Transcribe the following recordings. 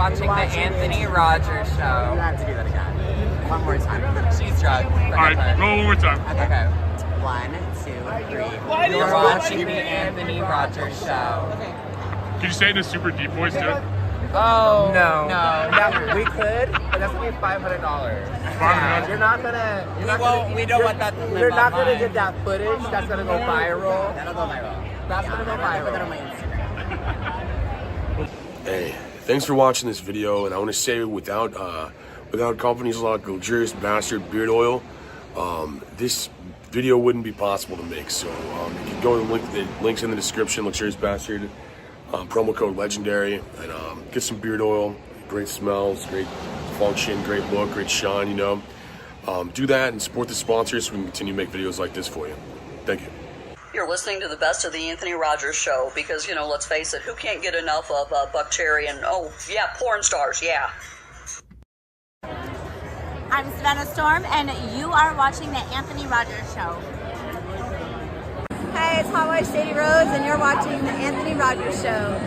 watching the Anthony Rogers You show. have to do that again. One more time. She's drunk. All right, go one more time. Okay. 1, 2, 3. You're watching the Anthony Rogers show. Can you say it in a super deep voice too? Oh No, we could, but that's gonna be $500. $500? You're not gonna. We don't want that to live You're not gonna online. get that footage. That's gonna go viral. That'll go viral. That's gonna go Put that on viral. my Instagram. Hey, thanks for watching this video, and I want to say without companies like Luxurious Bastard Beard Oil, this video wouldn't be possible to make. So you can go to the links in the description, Luxurious Bastard, promo code Legendary, and get some beard oil. Great smells, great function, great look, great shine, you know. Do that and support the sponsors so we can continue to make videos like this for you. Thank you. You're listening to the best of the Anthony Rogers show because, you know, let's face it, who can't get enough of Buck Cherry and, oh, yeah, porn stars, yeah. I'm Savannah Storm, and you are watching the Anthony Rogers Show. Hey, it's Hot Wife Shady Rose, and you're watching the Anthony Rogers Show.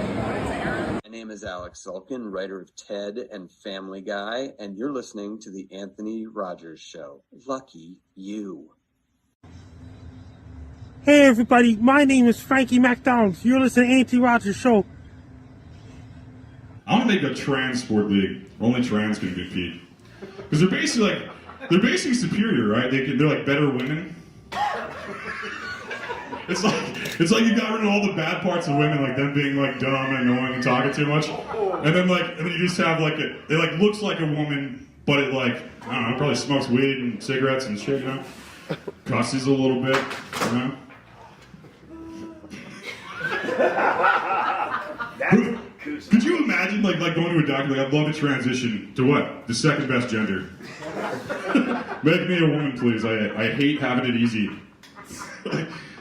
My name is Alex Sulkin, writer of Ted and Family Guy, and you're listening to the Anthony Rogers Show. Lucky you. Hey everybody, my name is Frankie MacDonald. You're listening to the Anthony Rogers Show. I'm gonna make a trans sport league. Only trans can compete. Because they're basically superior, right? They're like better women. It's like you got rid of all the bad parts of women, like them being like dumb and annoying and talking too much, and then you just have like it like looks like a woman, but it like I don't know, probably smokes weed and cigarettes and shit, you know, cusses a little bit, you know. Could you imagine like going to a doctor like I'd love to transition to what? The second best gender. Make me a woman, please. I hate having it easy.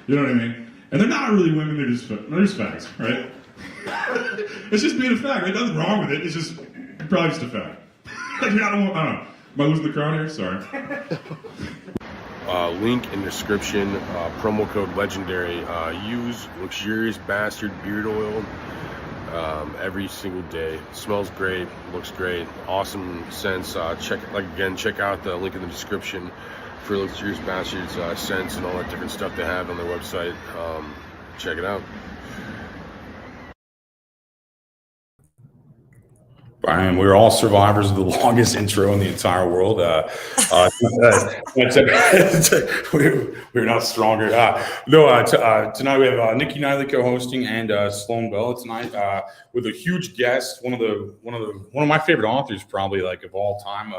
You know what I mean? And they're not really women, they're just fags, right? It's just being a fag, right? Nothing wrong with it, it's just probably just a fag. I don't know. Am I losing the crowd here? Sorry. Link in description, promo code Legendary. Use Luxurious Bastard Beard Oil every single day. Smells great, looks great, awesome scents. Check out the link in the description for Luxurious Bastards scents and all that different stuff they have on their website. Check it out. Brian, we're all survivors of the longest intro in the entire world. We're not stronger. Tonight we have Nikki Niley co-hosting and Sloan Bella tonight with a huge guest, one of my favorite authors, probably like of all time.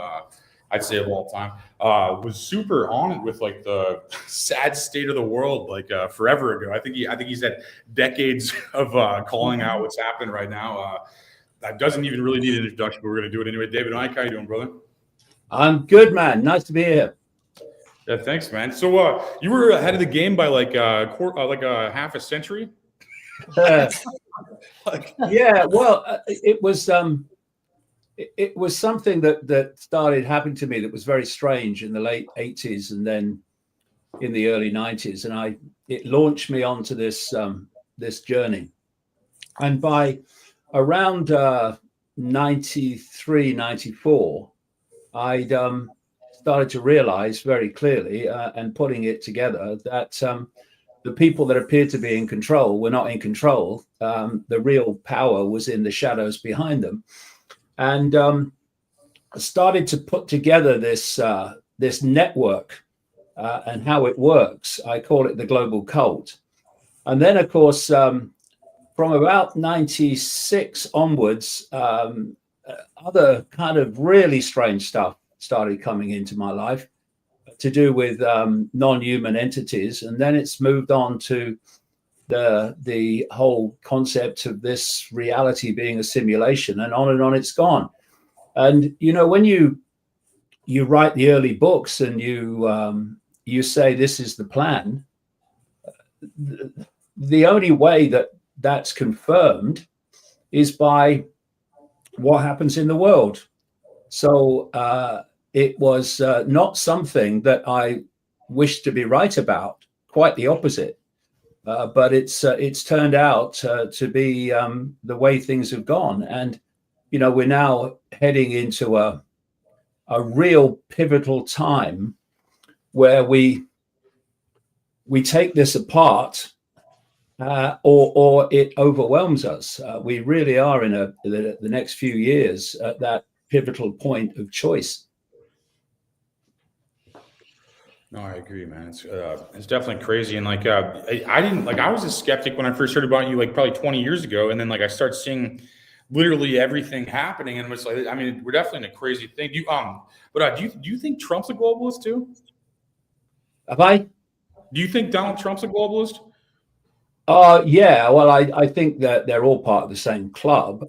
I'd say of all time, was super on it with like the sad state of the world, like forever ago. I think he's had decades of calling out what's happening right now. That doesn't even really need an introduction, but we're going to do it anyway. David Icke, how you doing, brother? I'm good, man. Nice to be here. Yeah, thanks, man. So you were ahead of the game by like a half a century. Yeah, well, it was something that started happening to me that was very strange in the late 80s and then in the early 90s, and it launched me onto this journey. And by around 93, 94, I'd started to realize very clearly and putting it together that the people that appeared to be in control were not in control. The real power was in the shadows behind them. And I started to put together this network and how it works. I call it the global cult. And then, of course, from about 96 onwards, other kind of really strange stuff started coming into my life to do with non-human entities. And then it's moved on to the whole concept of this reality being a simulation, and on it's gone. And, you know, when you write the early books and you say this is the plan, the only way that's confirmed is by what happens in the world. So it was not something that I wished to be right about, quite the opposite. But it's turned out to be the way things have gone. And, we're now heading into a real pivotal time where we take this apart, or it overwhelms us. We really are in the next few years at that pivotal point of choice. No, I agree, man. It's definitely crazy, and I didn't I was a skeptic when I first heard about you, probably 20 years ago, and then I start seeing literally everything happening, and it's we're definitely in a crazy thing. Do you think Trump's a globalist too? Have I? Do you think Donald Trump's a globalist? Yeah. Well, I think that they're all part of the same club.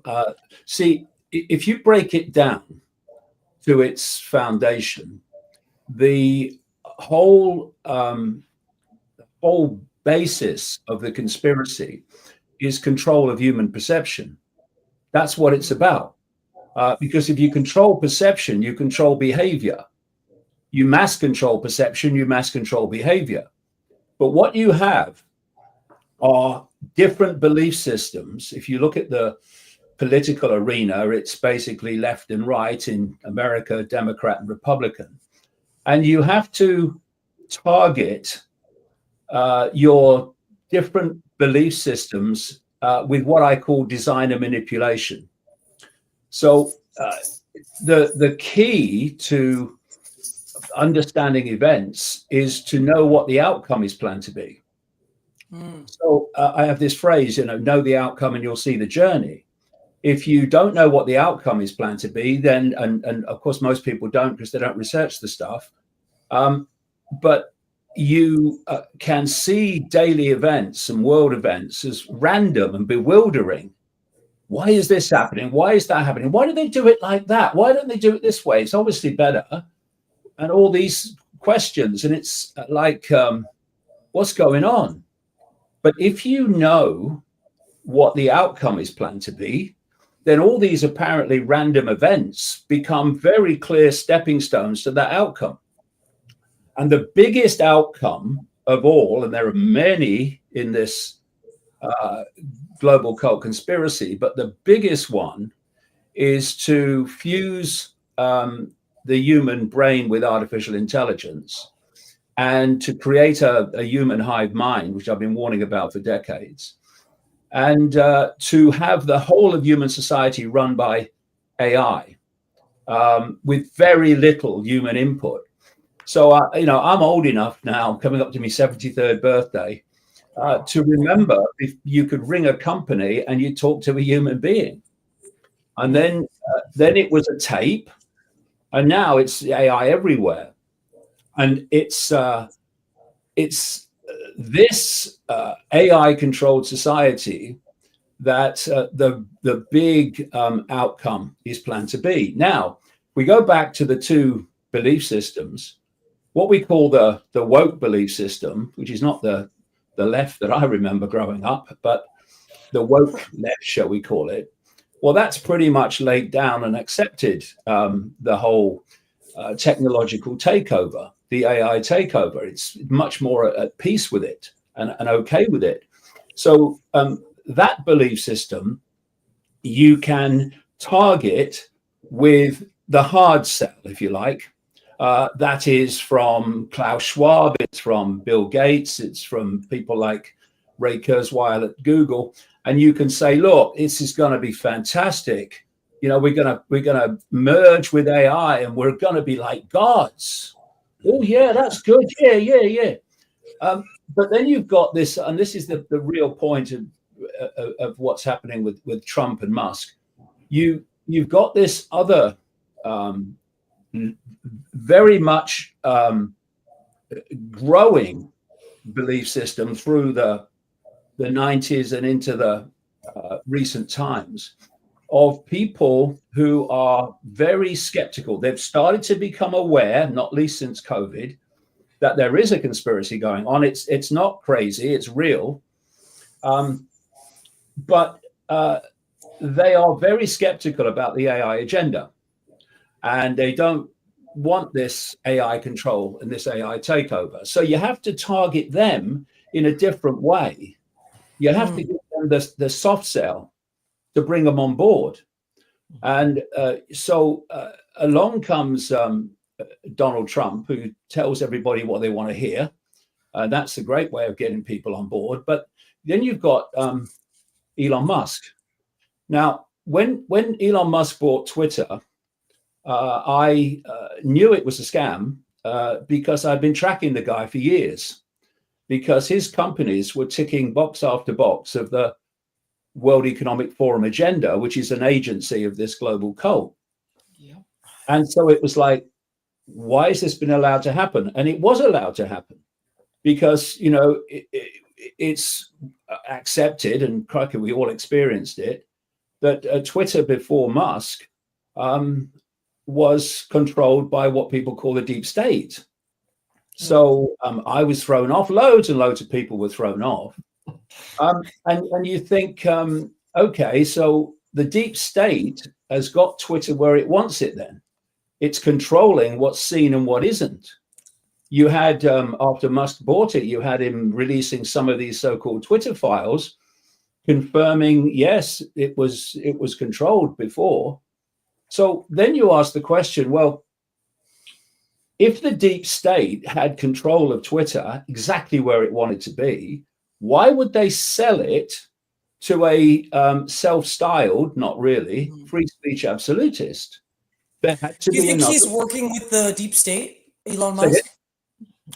See, if you break it down to its foundation, the whole basis of the conspiracy is control of human perception. That's what it's about. Because if you control perception, you control behavior. You mass control perception, you mass control behavior. But what you have are different belief systems. If you look at the political arena, it's basically left and right in America, Democrat and Republican. And you have to target your different belief systems with what I call designer manipulation. So the key to understanding events is to know what the outcome is planned to be. So I have this phrase, know the outcome and you'll see the journey. If you don't know what the outcome is planned to be, then, and of course most people don't because they don't research the stuff, but you can see daily events and world events as random and bewildering. Why is this happening? Why is that happening? Why do they do it like that? Why don't they do it this way? It's obviously better. And all these questions, and it's what's going on? But if you know what the outcome is planned to be, then all these apparently random events become very clear stepping stones to that outcome. And the biggest outcome of all, and there are many in this global cult conspiracy, but the biggest one is to fuse the human brain with artificial intelligence and to create a human hive mind, which I've been warning about for decades, and to have the whole of human society run by AI with very little human input. So, I'm old enough now, coming up to my 73rd birthday, to remember if you could ring a company and you talk to a human being. And then it was a tape, and now it's AI everywhere. And it's this AI-controlled society that the big outcome is planned to be. Now, we go back to the two belief systems. What we call the woke belief system, which is not the left that I remember growing up, but the woke left, shall we call it? Well, that's pretty much laid down and accepted the whole technological takeover, the AI takeover. It's much more at peace with it and okay with it. So that belief system you can target with the hard sell, if you like. That is from Klaus Schwab, it's from Bill Gates, it's from people like Ray Kurzweil at Google. And you can say, look, this is going to be fantastic. We're gonna merge with AI and we're going to be like gods. Oh, yeah, that's good. Yeah. But then you've got this, and this is the real point of what's happening with Trump and Musk. You've got this other very much growing belief system through the 90s and into the recent times of people who are very skeptical. They've started to become aware, not least since COVID, that there is a conspiracy going on. It's not crazy, it's real. But they are very skeptical about the AI agenda. And they don't want this AI control and this AI takeover. So you have to target them in a different way. You have to give them the soft sell to bring them on board. And so along comes Donald Trump, who tells everybody what they want to hear. That's a great way of getting people on board. But then you've got Elon Musk. Now, when Elon Musk bought Twitter, I knew it was a scam because I'd been tracking the guy for years, because his companies were ticking box after box of the World Economic Forum agenda, which is an agency of this global cult. Yep. And so it was like, why has this been allowed to happen? And it was allowed to happen because, you know, it's accepted, and crikey, we all experienced it, that Twitter before Musk was controlled by what people call the deep state. So I was thrown off. Loads and loads of people were thrown off. And you think, okay, so the deep state has got Twitter where it wants it then. It's controlling what's seen and what isn't. You had, after Musk bought it, you had him releasing some of these so-called Twitter files, confirming, yes, it was controlled before. So then you ask the question, well, if the deep state had control of Twitter exactly where it wanted to be, why would they sell it to a self-styled, not really, free speech absolutist? There had to Do you be think another. he's working with the deep state, Elon Musk?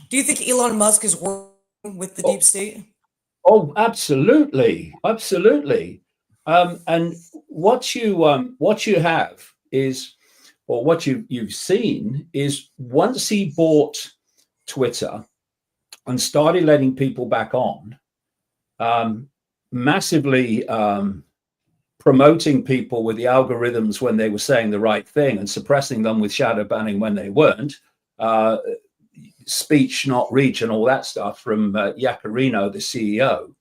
Do you think Elon Musk is working with the deep state? Oh, absolutely, absolutely. And what you have is, or what you've seen is, once he bought Twitter and started letting people back on, massively promoting people with the algorithms when they were saying the right thing and suppressing them with shadow banning when they weren't, speech not reach and all that stuff from Yaccarino, the CEO.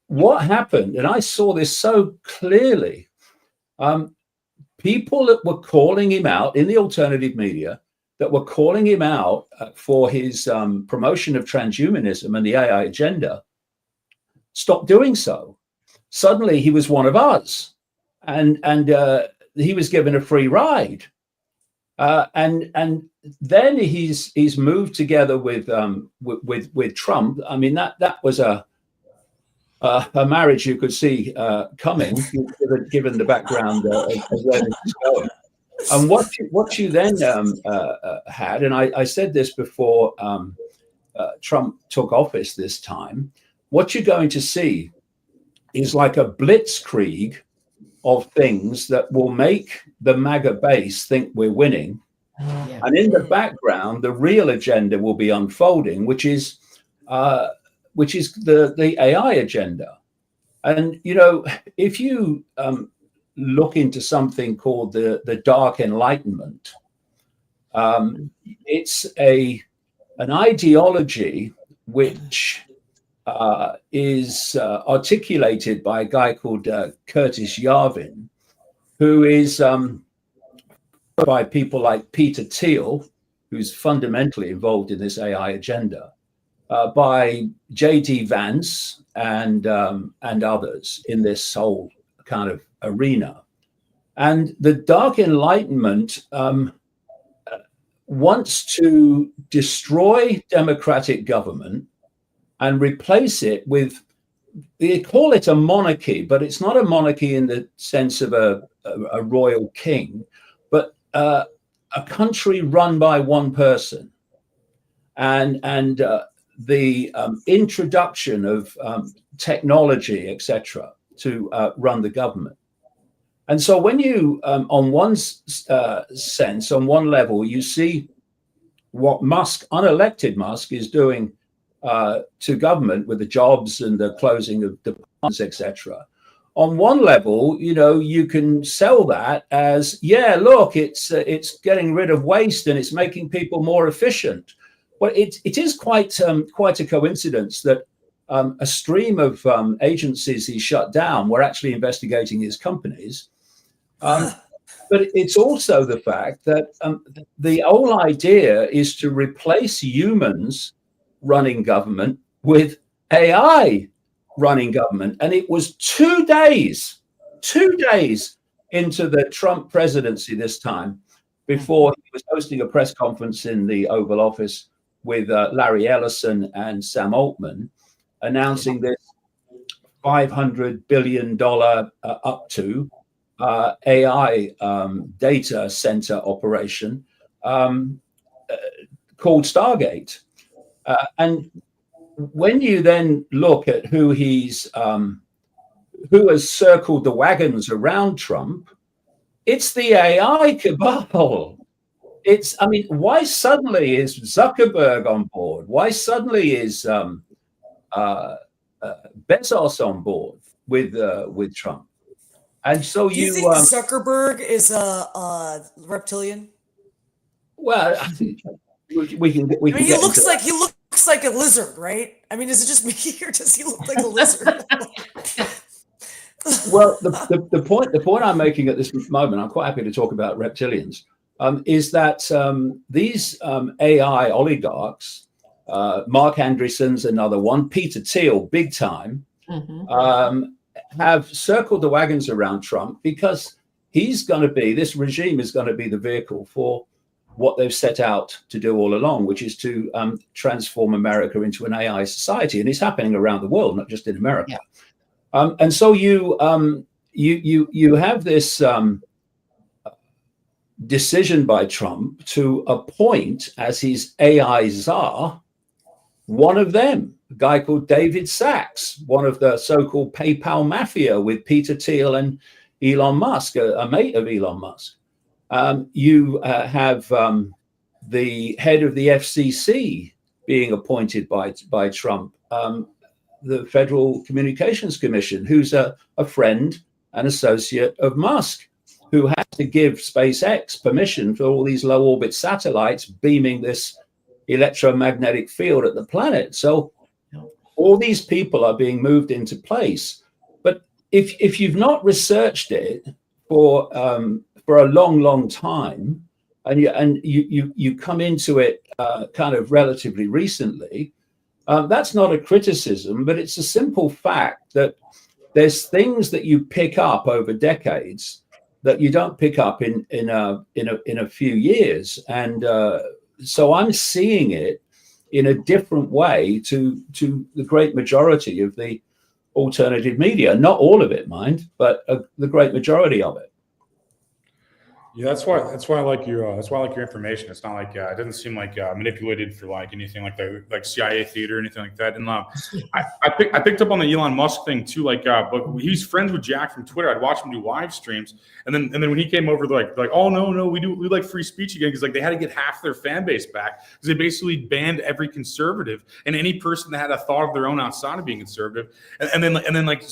What happened, and I saw this so clearly, people that were calling him out in the alternative media, that were calling him out for his promotion of transhumanism and the AI agenda, stopped doing so. Suddenly he was one of us, and he was given a free ride. And then he's moved together with Trump. I mean, that was a marriage you could see coming, given the background of where this is going. And what you then had, and I said this before Trump took office this time, what you're going to see is like a blitzkrieg of things that will make the MAGA base think we're winning. Yeah. And in the background, the real agenda will be unfolding, which is the AI agenda. And, you know, if you look into something called the Dark Enlightenment, it's an ideology which is articulated by a guy called Curtis Yarvin, who is by people like Peter Thiel, who's fundamentally involved in this AI agenda, by J.D. Vance and others in this whole kind of arena. And the Dark Enlightenment wants to destroy democratic government and replace it with, they call it a monarchy, but it's not a monarchy in the sense of a royal king, but a country run by one person. And the introduction of technology, etc., to run the government. And so when you, on one sense, on one level, you see what Musk, unelected Musk, is doing to government with the jobs and the closing of departments, etc. On one level, you know, you can sell that as, yeah, look, it's getting rid of waste and it's making people more efficient. Well, it is quite a coincidence that a stream of agencies he shut down were actually investigating his companies. But it's also the fact that the whole idea is to replace humans running government with AI running government. And it was 2 days into the Trump presidency this time, before he was hosting a press conference in the Oval Office with Larry Ellison and Sam Altman, announcing this $500 billion up to AI data center operation called Stargate. And when you then look at who has circled the wagons around Trump, it's the AI cabal. I mean, why suddenly is Zuckerberg on board? Why suddenly is Bezos on board with Trump? And so Do you think Zuckerberg is a reptilian? Well, we can. I mean, he looks like a lizard, right? I mean, is it just me, or does he look like a lizard? Well, the point I'm making at this moment, I'm quite happy to talk about reptilians, is that these AI oligarchs, Mark Andreessen's another one, Peter Thiel, big time, have circled the wagons around Trump because this regime is going to be the vehicle for what they've set out to do all along, which is to transform America into an AI society, and it's happening around the world, not just in America. Yeah. And so you have this decision by Trump to appoint as his AI czar one of them, a guy called David Sachs, one of the so-called PayPal mafia with Peter Thiel and Elon Musk, a mate of Elon Musk. You have the head of the FCC being appointed by Trump, the Federal Communications Commission, who's a friend and associate of Musk, who has to give SpaceX permission for all these low orbit satellites beaming this electromagnetic field at the planet. So all these people are being moved into place. But if you've not researched it for a long time, and you come into it kind of relatively recently, that's not a criticism, but it's a simple fact that there's things that you pick up over decades that you don't pick up in a few years, and so I'm seeing it in a different way to the great majority of the alternative media. Not all of it, mind, but the great majority of it. Yeah, that's why I like your information. It's not like it doesn't seem like manipulated for like anything like CIA theater or anything like that. And I picked up on the Elon Musk thing too. But he's friends with Jack from Twitter. I'd watch him do live streams, and then when he came over, they're like, oh no, we like free speech again, because like they had to get half their fan base back because they basically banned every conservative and any person that had a thought of their own outside of being conservative. And then like,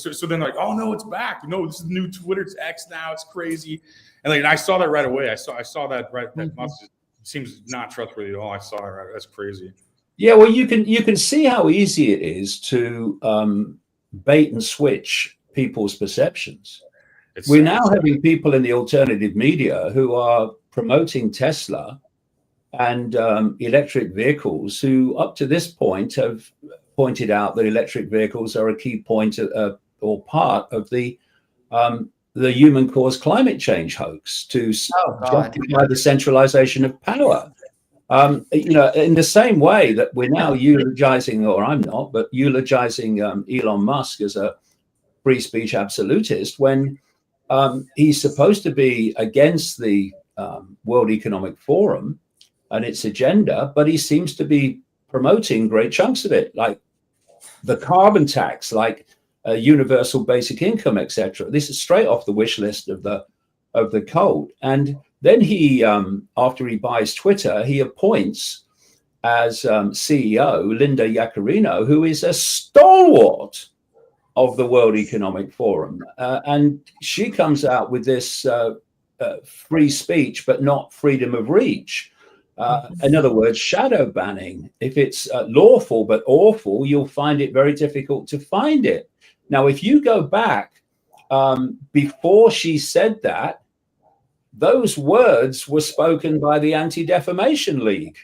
oh no, it's back. No, this is the new Twitter. It's X now. It's crazy. And I saw that right away. I saw that right. That Musk seems not trustworthy at all. I saw it right. That's crazy. Yeah, well, you can see how easy it is to bait and switch people's perceptions. We're now having people in the alternative media who are promoting Tesla and electric vehicles, who up to this point have pointed out that electric vehicles are a key point or part of the human-caused climate change hoax to justify the centralization of power. In the same way that we're now eulogizing, or I'm not, but eulogizing Elon Musk as a free speech absolutist, when he's supposed to be against the World Economic Forum and its agenda, but he seems to be promoting great chunks of it, like the carbon tax, like universal basic income, etc. This is straight off the wish list of the cult. And then he, after he buys Twitter, he appoints as CEO Linda Yaccarino, who is a stalwart of the World Economic Forum, and she comes out with this free speech, but not freedom of reach. In other words, shadow banning. If it's lawful but awful, you'll find it very difficult to find it. Now, if you go back before she said that, those words were spoken by the Anti-Defamation League,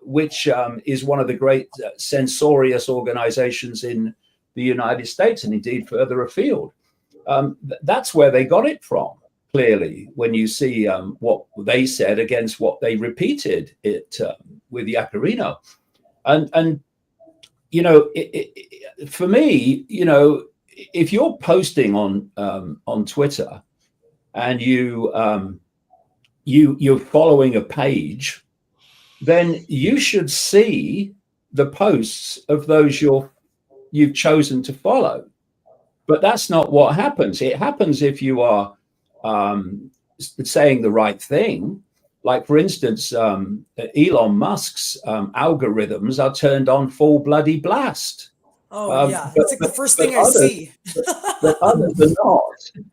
which is one of the great censorious organizations in the United States and indeed further afield. That's where they got it from. Clearly, when you see what they said against what they repeated it with Yacarino, and you know, for me, you know, if you're posting on Twitter and you're following a page, then you should see the posts of those you've chosen to follow. But that's not what happens. It happens if you are saying the right thing. Like, for instance, Elon Musk's algorithms are turned on full bloody blast. Oh, yeah. It's like the first thing I see. But others are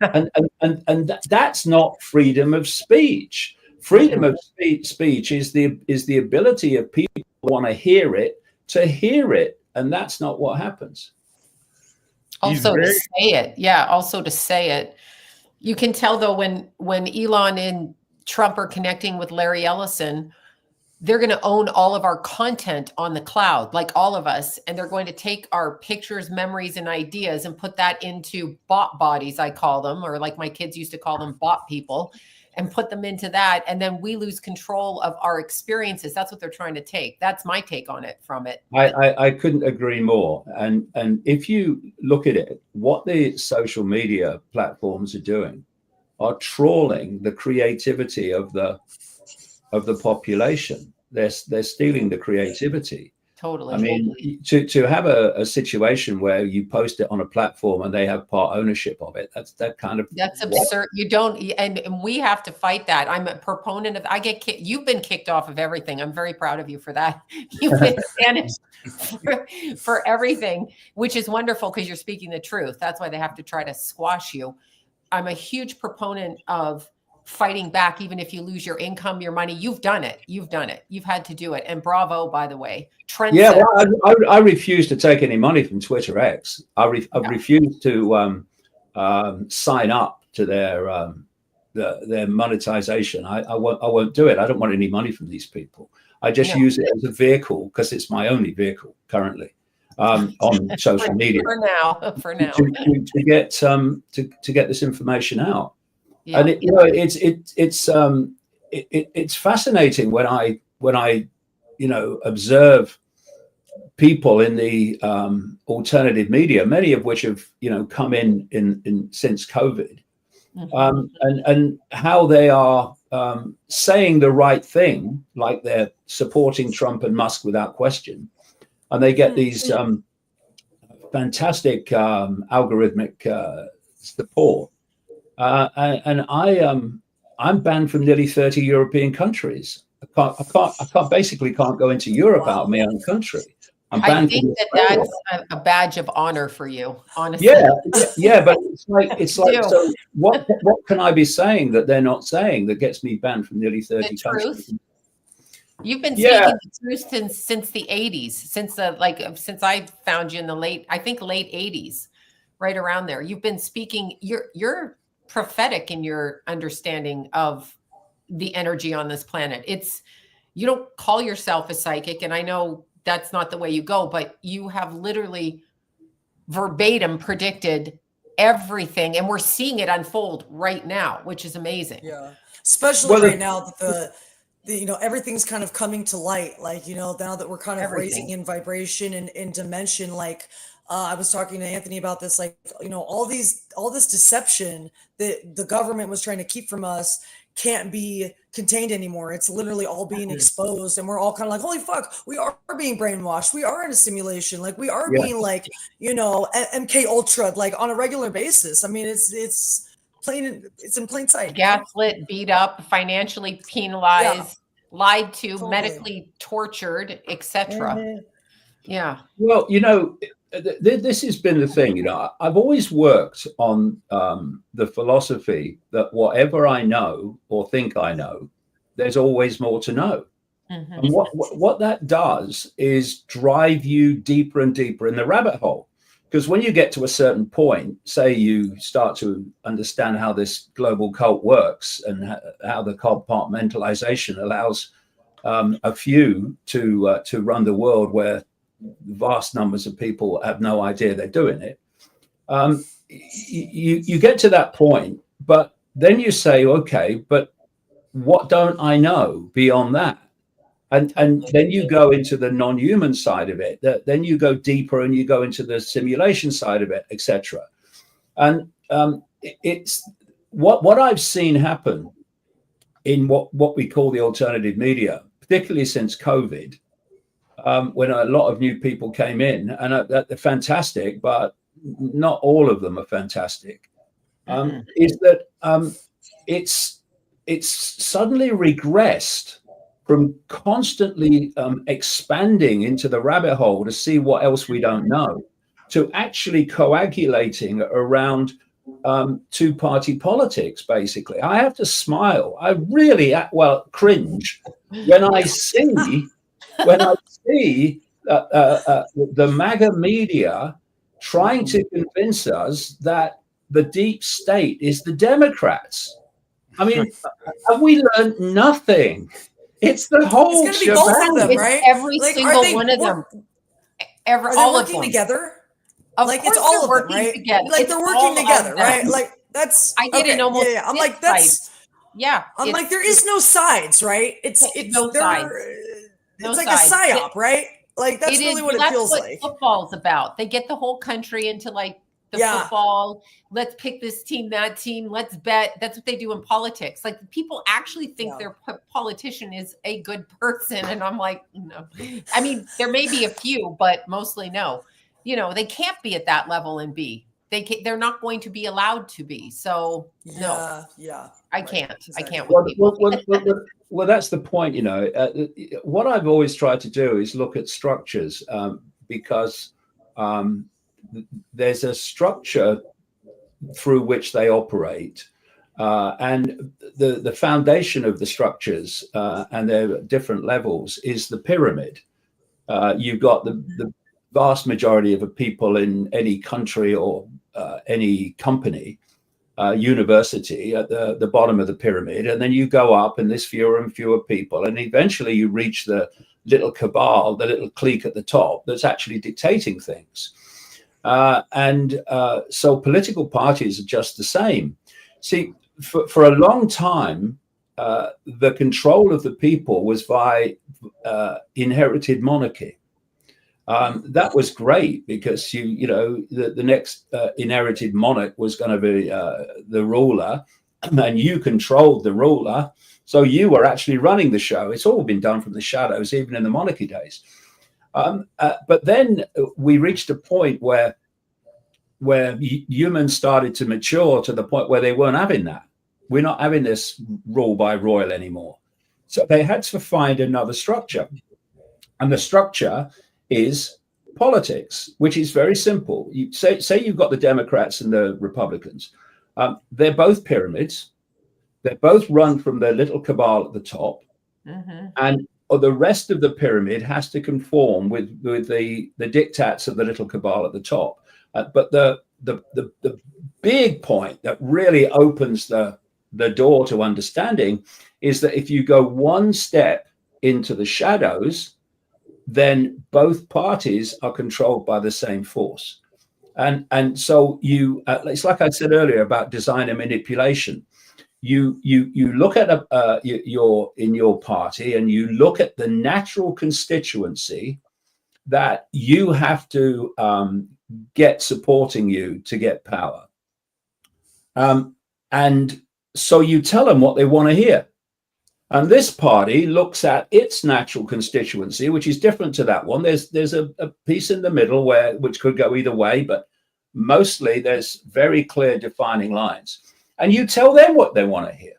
not. And that's not freedom of speech. Freedom of speech is the ability of people who want to hear it to hear it. And that's not what happens. Also to say it. Yeah, also to say it. You can tell, though, when Elon and Trump are connecting with Larry Ellison, they're going to own all of our content on the cloud, like all of us. And they're going to take our pictures, memories, and ideas and put that into bot bodies, I call them, or like my kids used to call them, bot people, and put them into that. And then we lose control of our experiences. That's what they're trying to take. That's my take on it from it. I couldn't agree more. And if you look at it, what the social media platforms are doing are trawling the creativity of the population. They're stealing the creativity. Totally. I mean, to have a situation where you post it on a platform and they have part ownership of it, that's absurd. You don't, and we have to fight that. I'm a proponent of. You've been kicked off of everything. I'm very proud of you for that. You've been banished for everything, which is wonderful because you're speaking the truth. That's why they have to try to squash you. I'm a huge proponent of fighting back, even if you lose your income, your money. You've done it. You've had to do it. And bravo, by the way. Trent. Yeah, well, I refuse to take any money from Twitter X. I refuse to sign up to their monetization. I won't do it. I don't want any money from these people. I just use it as a vehicle because it's my only vehicle currently on social media. For now. To get this information out. Yeah. And it's fascinating when I observe people in the alternative media, many of which have come in since COVID, and how they are saying the right thing, like they're supporting Trump and Musk without question, and they get these fantastic algorithmic support. And I'm banned from nearly 30 European countries. I basically can't go into Europe out of my own country. I think that's a badge of honor for you, honestly. Yeah, but it's like so what can I be saying that they're not saying that gets me banned from nearly 30 countries? You've been speaking the truth since the 80s, since I found you in the late 80s, right around there. You've been speaking. You're prophetic in your understanding of the energy on this planet. You don't call yourself a psychic, and I know that's not the way you go, but you have literally verbatim predicted everything, and we're seeing it unfold right now, which is amazing. Yeah, especially right now that the everything's kind of coming to light, like now that we're kind of raising in vibration and in dimension, like I was talking to Anthony about this, like, all this deception that the government was trying to keep from us can't be contained anymore. It's literally all being exposed, and we're all kind of like, holy fuck, we are being brainwashed. We are in a simulation. Like, we are being like, MK Ultra, like, on a regular basis. I mean, it's in plain sight. Gaslit, beat up, financially penalized, lied to, medically tortured, etc. Yeah. Well, this has been the thing. I've always worked on the philosophy that whatever I know or think I know, there's always more to know. Mm-hmm. And what that does is drive you deeper and deeper in the rabbit hole. Because when you get to a certain point, say you start to understand how this global cult works and how the compartmentalization allows a few to run the world where vast numbers of people have no idea they're doing it. you get to that point, but then you say, okay, but what don't I know beyond that? And then you go into the non-human side of it. Then you go deeper and you go into the simulation side of it, etc. And it's what I've seen happen in what we call the alternative media, particularly since COVID, when a lot of new people came in, and they're fantastic, but not all of them are fantastic. Is that it's suddenly regressed from constantly expanding into the rabbit hole to see what else we don't know, to actually coagulating around two-party politics. Basically, I have to smile. I really, cringe when I see the MAGA media trying to convince us that the deep state is the Democrats. I mean, have we learned nothing? It's the whole It's gonna be both of them, right? Every single one of them. Are they all of working them together? Of Like course it's all they're of them, working right? together. Like It's they're all working of together, them. right? Like that's I didn't almost. Yeah, I'm like that's. Yeah, I'm like there is no sides, right? It's no sides. It's like a psyop, right? Like that's really what it feels what like. Football's about. They get the whole country into like the football. Let's pick this team, that team. Let's bet. That's what they do in politics. Like people actually think their politician is a good person, and I'm like, no. I mean, there may be a few, but mostly no. You know, they can't be at that level and be. They're not going to be allowed to be. So no. I can't. I can't. Well, that's the point. You know, what I've always tried to do is look at structures because there's a structure through which they operate, and the foundation of the structures and their different levels is the pyramid. You've got the vast majority of the people in any country or any company, university at the bottom of the pyramid, and then you go up and there's fewer and fewer people, and eventually you reach the little cabal, the little clique at the top that's actually dictating things. So political parties are just the same. See, for a long time, the control of the people was by inherited monarchy. That was great because the next inherited monarch was going to be the ruler, and you controlled the ruler, so you were actually running the show. It's all been done from the shadows, even in the monarchy days. But then we reached a point where humans started to mature to the point where they weren't having that. We're not having this rule by royal anymore. So they had to find another structure, and the structure is politics, which is very simple. You say you've got the Democrats and the Republicans. They're both pyramids. They're both run from their little cabal at the top, and the rest of the pyramid has to conform with the diktats of the little cabal at the top. But the big point that really opens the door to understanding is that if you go one step into the shadows, then both parties are controlled by the same force. And so it's like I said earlier about design and manipulation. You look at your party, and you look at the natural constituency that you have to get supporting you to get power. And so you tell them what they want to hear. And this party looks at its natural constituency, which is different to that one. There's a piece in the middle which could go either way, but mostly there's very clear defining lines. And you tell them what they want to hear.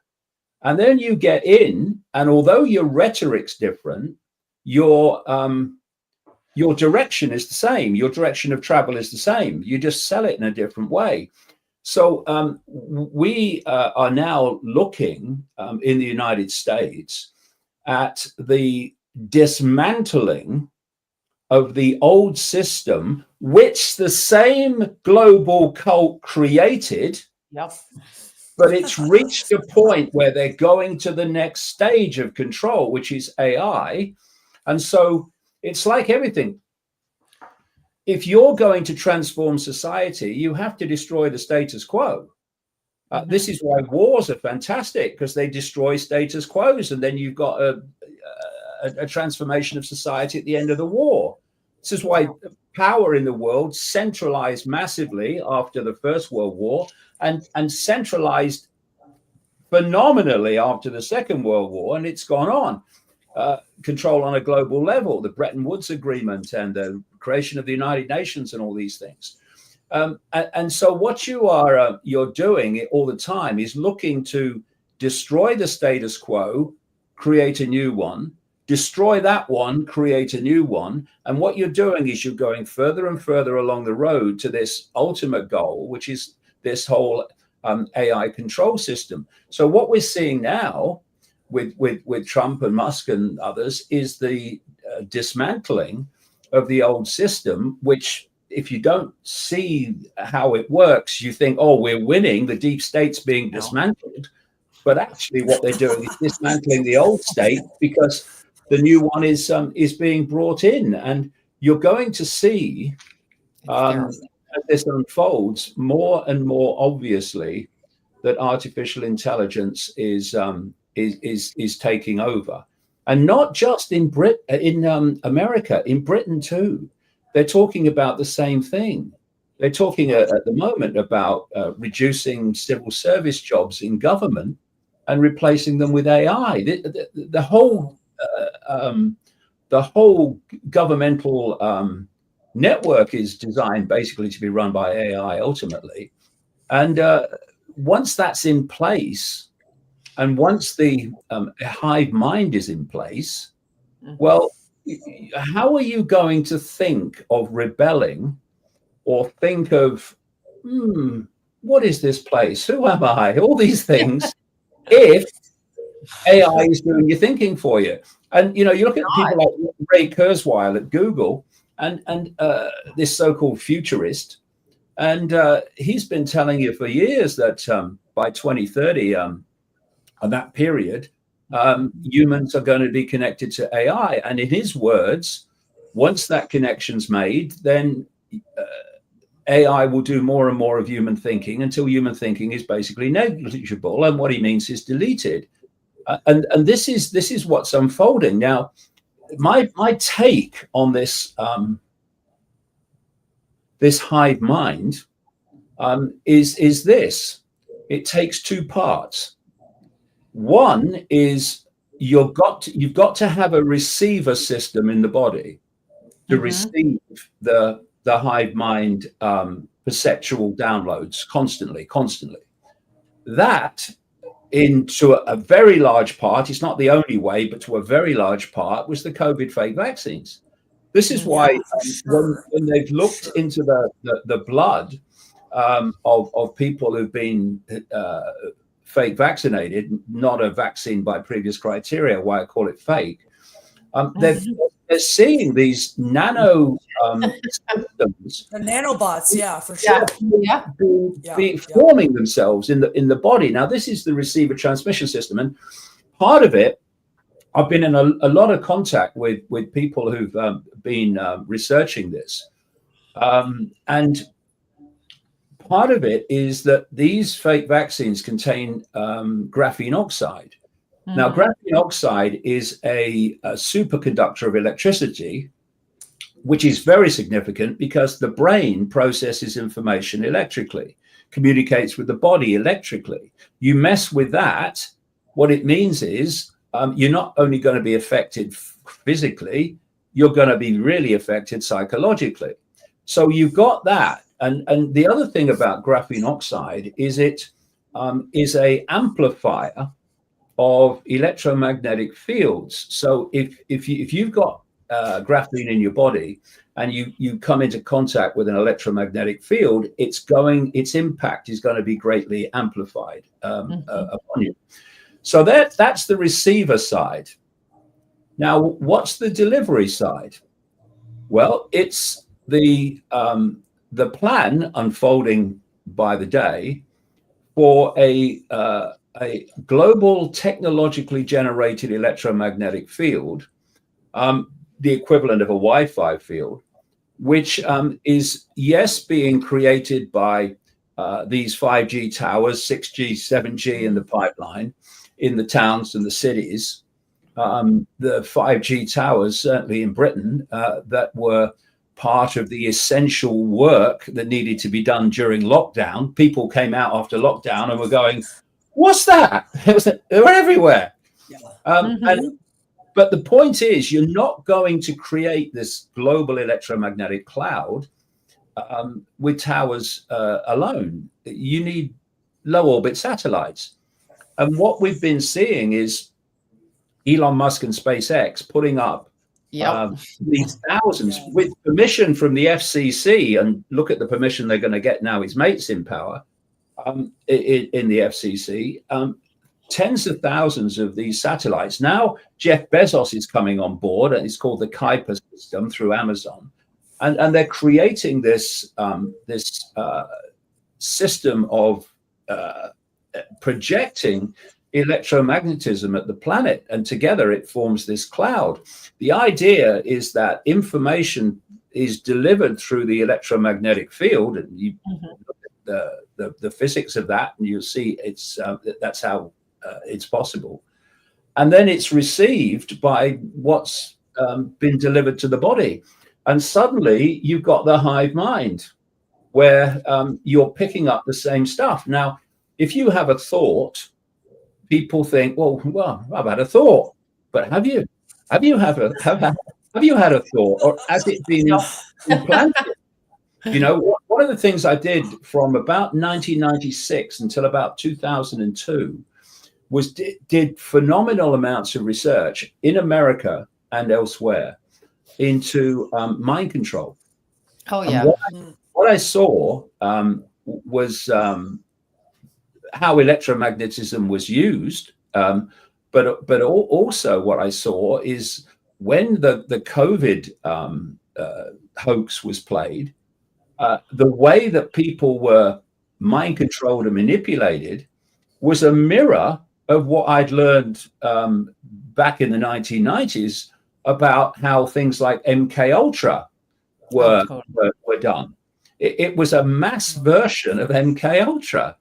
And then you get in, and although your rhetoric's different, your direction is the same. Your direction of travel is the same. You just sell it in a different way. So we are now looking in the United States at the dismantling of the old system, which the same global cult created. Yep. But it's reached a point where they're going to the next stage of control, which is AI. And so it's like everything. if you're going to transform society, you have to destroy the status quo. This is why wars are fantastic, because they destroy status quos, and then you've got a transformation of society at the end of the war. This is why power in the world centralized massively after the First World War, and centralized phenomenally after the Second World War, and it's gone on. Control on a global level, the Bretton Woods Agreement and the creation of the United Nations and all these things. And so what you're doing all the time is looking to destroy the status quo, create a new one, destroy that one, create a new one. And what you're doing is you're going further and further along the road to this ultimate goal, which is this whole AI control system. So what we're seeing now with Trump and Musk and others is the dismantling of the old system, which if you don't see how it works, you think, oh, we're winning, the deep state's being dismantled. But actually what they're doing is dismantling the old state, because the new one is being brought in. And you're going to see, as this unfolds, more and more obviously that artificial intelligence is taking over. And not just in America, in Britain too. They're talking about the same thing. They're talking at the moment about reducing civil service jobs in government and replacing them with AI. The whole governmental network is designed basically to be run by AI ultimately. And once that's in place, and once the hive mind is in place, well, how are you going to think of rebelling or think of, what is this place? Who am I? All these things, if AI is doing your thinking for you. And, you look at people like Ray Kurzweil at Google and this so-called futurist, and he's been telling you for years that by 2030, that period, humans are going to be connected to AI. And in his words, once that connection's made, then AI will do more and more of human thinking until human thinking is basically negligible. And what he means is deleted. And this is what's unfolding. Now, my take on this this hive mind is this. It takes two parts. One is you've got to have a receiver system in the body to receive the hive mind perceptual downloads constantly. That, into a very large part, it's not the only way, but to a very large part, was the COVID fake vaccines. This is why when they've looked into the blood of people who've been fake vaccinated, not a vaccine by previous criteria, why I call it fake, they're seeing these nano systems, the nanobots, yeah, for sure, be forming themselves in the body. Now, this is the receiver transmission system, and part of it, I've been in a lot of contact with people who've been researching this, and part of it is that these fake vaccines contain graphene oxide. Now, graphene oxide is a superconductor of electricity, which is very significant because the brain processes information electrically, communicates with the body electrically. You mess with that, what it means is you're not only going to be affected physically, you're going to be really affected psychologically. So you've got that. And the other thing about graphene oxide is it is a amplifier of electromagnetic fields. So if you've got graphene in your body and you come into contact with an electromagnetic field, its impact is going to be greatly amplified upon you. So that's the receiver side. Now, what's the delivery side? Well, it's the plan unfolding by the day for a global technologically generated electromagnetic field, the equivalent of a Wi-Fi field, which is, yes, being created by these 5G towers, 6G, 7G in the pipeline, in the towns and the cities. The 5G towers, certainly in Britain, that were part of the essential work that needed to be done during lockdown. People came out after lockdown and were going, what's that? They were everywhere. But the point is, you're not going to create this global electromagnetic cloud with towers alone. You need low orbit satellites. And what we've been seeing is Elon Musk and SpaceX putting up these thousands with permission from the FCC. And look at the permission they're going to get now. His mate's in power in the FCC. Tens of thousands of these satellites. Now, Jeff Bezos is coming on board, and it's called the Kuiper system through Amazon. And they're creating this system of projecting electromagnetism at the planet, and together it forms this cloud. The idea is that information is delivered through the electromagnetic field, and you look at the physics of that, and you'll see that's how it's possible. And then it's received by what's been delivered to the body. And suddenly you've got the hive mind where you're picking up the same stuff. Now, if you have a thought, people think, well, I've had a thought, but have you had a thought, or has it been implanted? You know, one of the things I did from about 1996 until about 2002 was did phenomenal amounts of research in America and elsewhere into mind control. Oh, yeah. What I saw was how electromagnetism was used, but also what I saw is when the COVID hoax was played, the way that people were mind controlled and manipulated was a mirror of what I'd learned back in the 1990s about how things like MK Ultra were done. It was a mass version of MK Ultra.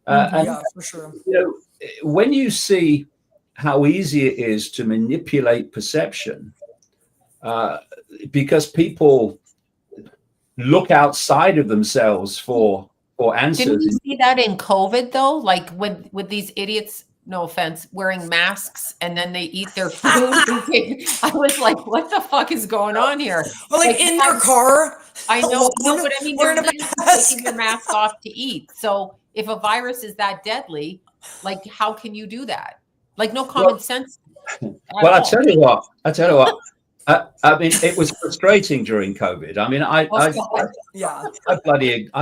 Yeah, for sure. You know, when you see how easy it is to manipulate perception, because people look outside of themselves for answers. Didn't you see that in COVID though? Like with these idiots, no offense, wearing masks and then they eat their food. I was like, what the fuck is going on here? Well, like in their car. I know, no, but I mean, they're taking their mask off to eat. So if a virus is that deadly, like, how can you do that? Like, no common sense. Well, I tell you what. I mean, it was frustrating during COVID. I mean, I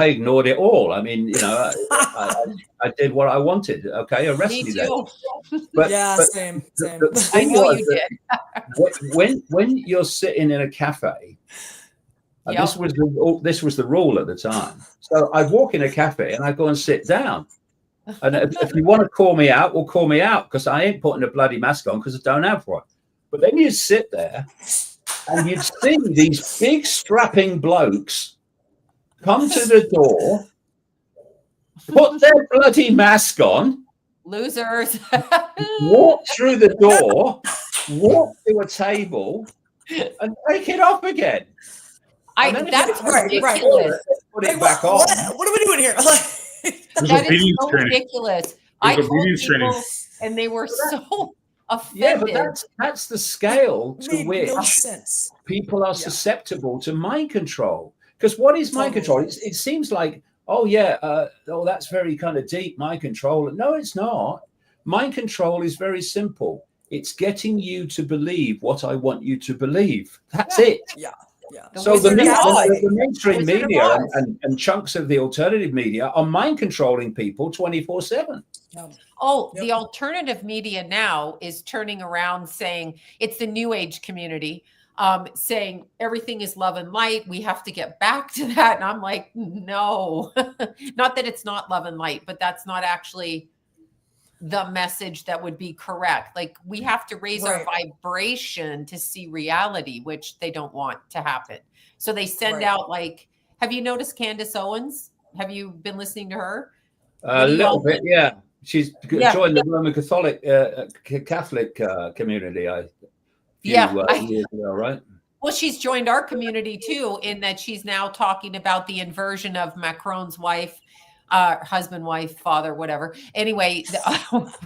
ignored it all. I mean, you know, I did what I wanted. Okay, arrest me then. But same. I know you did. when you're sitting in a cafe, this was the rule at the time. So I'd walk in a cafe and I'd go and sit down. And if you want to call me out, well, call me out, because I ain't putting a bloody mask on because I don't have one. But then you'd sit there and you'd see these big strapping blokes come to the door, put their bloody mask on, losers, walk through the door, walk to a table, and take it off again. That's ridiculous. Put it back on. What are we doing here? That is so ridiculous. I told people, and they were so offended. Yeah, but that's the scale to which people are susceptible to mind control. Because what is mind control? It seems like, that's very kind of deep, mind control. No, it's not. Mind control is very simple. It's getting you to believe what I want you to believe. That's it. Yeah. So the mainstream media and chunks of the alternative media are mind controlling people 24/7. The alternative media now is turning around saying it's the new age community, saying everything is love and light. We have to get back to that. And I'm like, no, not that it's not love and light, but that's not actually the message that would be correct. Like we have to raise our vibration to see reality, which they don't want to happen. So they send out like, have you noticed Candace Owens? Have you been listening to her? A little bit, yeah. She's joined the Roman Catholic community. Years ago, right? Well, she's joined our community too, in that she's now talking about the inversion of Macron's wife, husband, wife, father, whatever. Anyway,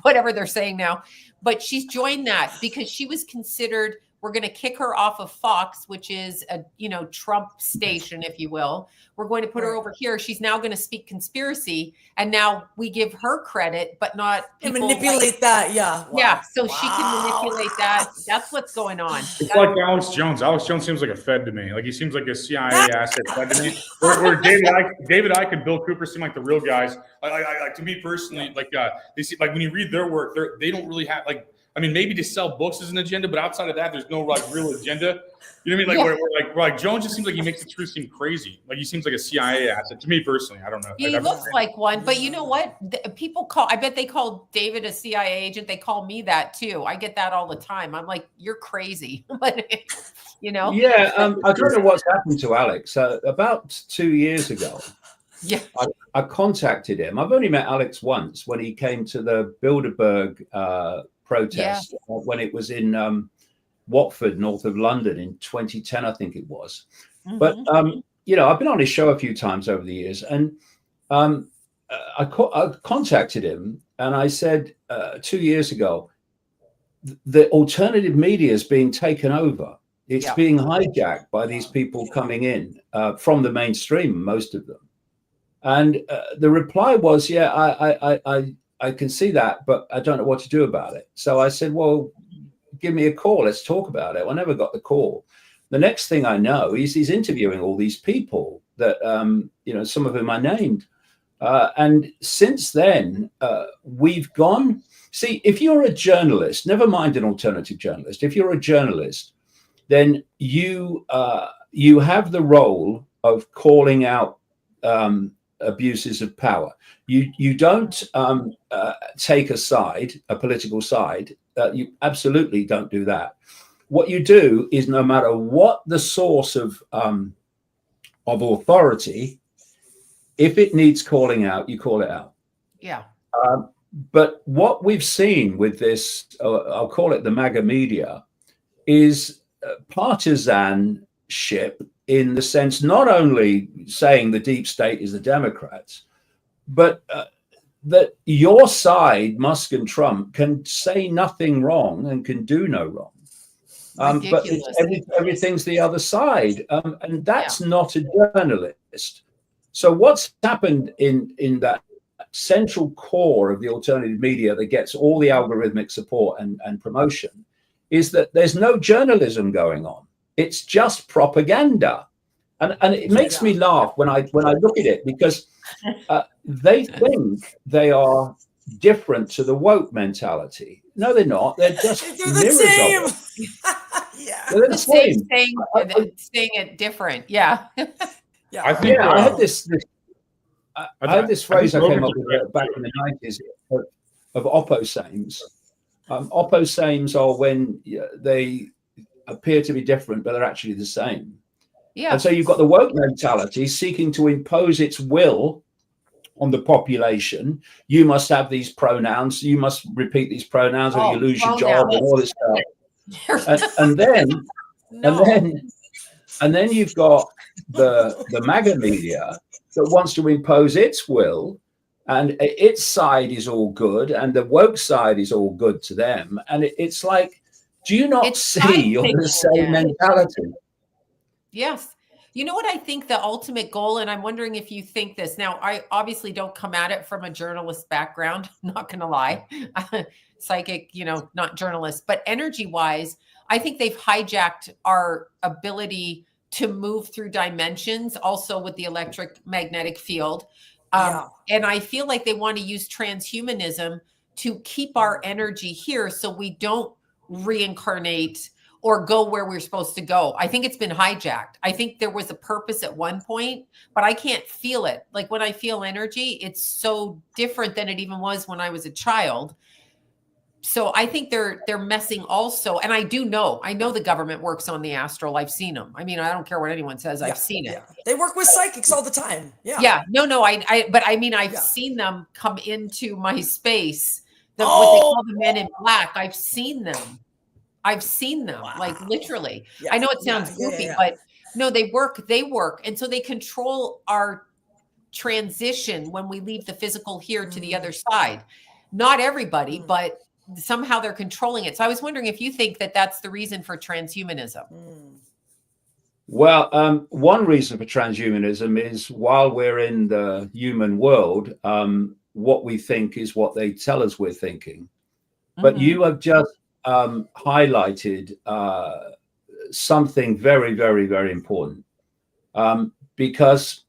whatever they're saying now. But she's joined that because she was considered, we're going to kick her off of Fox, which is a, Trump station, if you will. We're going to put her over here. She's now going to speak conspiracy. And now we give her credit, but not manipulate that. Yeah. Wow. Yeah. So she can manipulate that. That's what's going on. It's like Alex Jones. Alex Jones seems like a Fed to me. Like he seems like a CIA asset Fed to me. Or David Icke and Bill Cooper seem like the real guys. Like to me personally, they see, like when you read their work, they don't really have maybe to sell books is an agenda, but outside of that, there's no real agenda. You know what I mean? Where Jones just seems like he makes the truth seem crazy. Like he seems like a CIA asset to me personally. I don't know. He looks like one, but you know what? People I bet they call David a CIA agent. They call me that too. I get that all the time. I'm like, you're crazy. But Yeah. I don't know what's happened to Alex. About 2 years ago. Yeah. I contacted him. I've only met Alex once when he came to the Bilderberg protest when it was in Watford, north of London in 2010, I think it was. Mm-hmm. But, I've been on his show a few times over the years, and I contacted him and I said 2 years ago, the alternative media is being taken over. It's being hijacked by these people coming in from the mainstream, most of them. And the reply was, I can see that, but I don't know what to do about it. So I said, well, give me a call. Let's talk about it. I never got the call. The next thing I know, he's interviewing all these people that, some of whom I named. And since then, we've gone. See, if you're a journalist, never mind an alternative journalist, if you're a journalist, then you have the role of calling out abuses of power. You don't take a side, a political side. You absolutely don't do that. What you do is, no matter what the source of authority, if it needs calling out, you call it out. Yeah. But what we've seen with this, I'll call it the MAGA media, is partisanship, in the sense not only saying the deep state is the Democrats, but that your side, Musk and Trump, can say nothing wrong and can do no wrong. But everything's the other side. And that's not a journalist. So what's happened in that central core of the alternative media that gets all the algorithmic support and promotion is that there's no journalism going on. It's just propaganda. And it makes me laugh when I look at it, because they think they are different to the woke mentality. No, they're not. They're just mirrors of it. They're the same thing, saying it different. Yeah. I think. I had this phrase I came up with back in the 90s of opposames. Opposames are when they appear to be different, but they're actually the same. Yeah. And so you've got the woke mentality seeking to impose its will on the population. You must have these pronouns. You must repeat these pronouns, or you lose your job and all this stuff. And then you've got the MAGA media that wants to impose its will, and its side is all good, and the woke side is all good to them. And it's like, do you not see you're the same mentality? Yes. You know what I think the ultimate goal, and I'm wondering if you think this. Now, I obviously don't come at it from a journalist background, I'm not going to lie. Psychic, not journalist, but energy-wise, I think they've hijacked our ability to move through dimensions, also with the electromagnetic field. And I feel like they want to use transhumanism to keep our energy here so we don't reincarnate or go where we're supposed to go. I think it's been hijacked. I think there was a purpose at one point, but I can't feel it. Like when I feel energy, it's so different than it even was when I was a child. So I think they're messing also. And I know the government works on the astral. I've seen them. I mean, I don't care what anyone says. I've seen it. They work with psychics all the time. Yeah. Yeah. No. But I mean, I've seen them come into my space. What they call the men in black. I've seen them. Like literally. Yeah. I know it sounds goofy, but no, they work. And so they control our transition when we leave the physical here to the other side. Not everybody, but somehow they're controlling it. So I was wondering if you think that that's the reason for transhumanism. Well, one reason for transhumanism is while we're in the human world, what we think is what they tell us we're thinking. But you have just highlighted something very, very, very important, because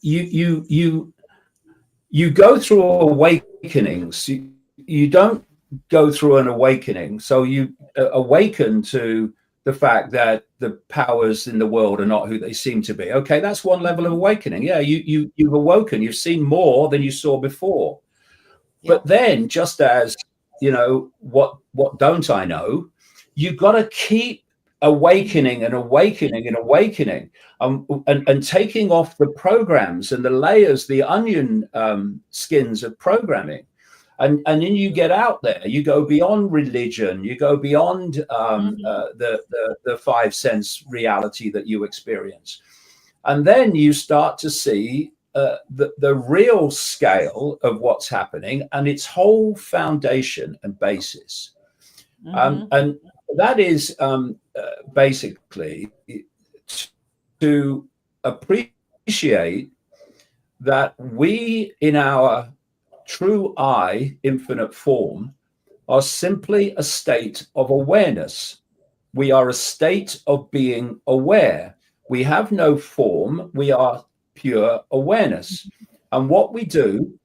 you go through awakenings. You don't go through an awakening. So you awaken to the fact that the powers in the world are not who they seem to be. Okay, that's one level of awakening. Yeah, you've awoken. You've seen more than you saw before. But then, just as, what don't I know? You've got to keep awakening and awakening and awakening, and taking off the programs and the layers, the onion skins of programming. And then you get out there, you go beyond religion, you go beyond the 5 sense reality that you experience. And then you start to see the real scale of what's happening and its whole foundation and basis. And that is basically to appreciate that we, in our true I, infinite form, are simply a state of awareness. We are a state of being aware. We have no form. We are pure awareness. And what we do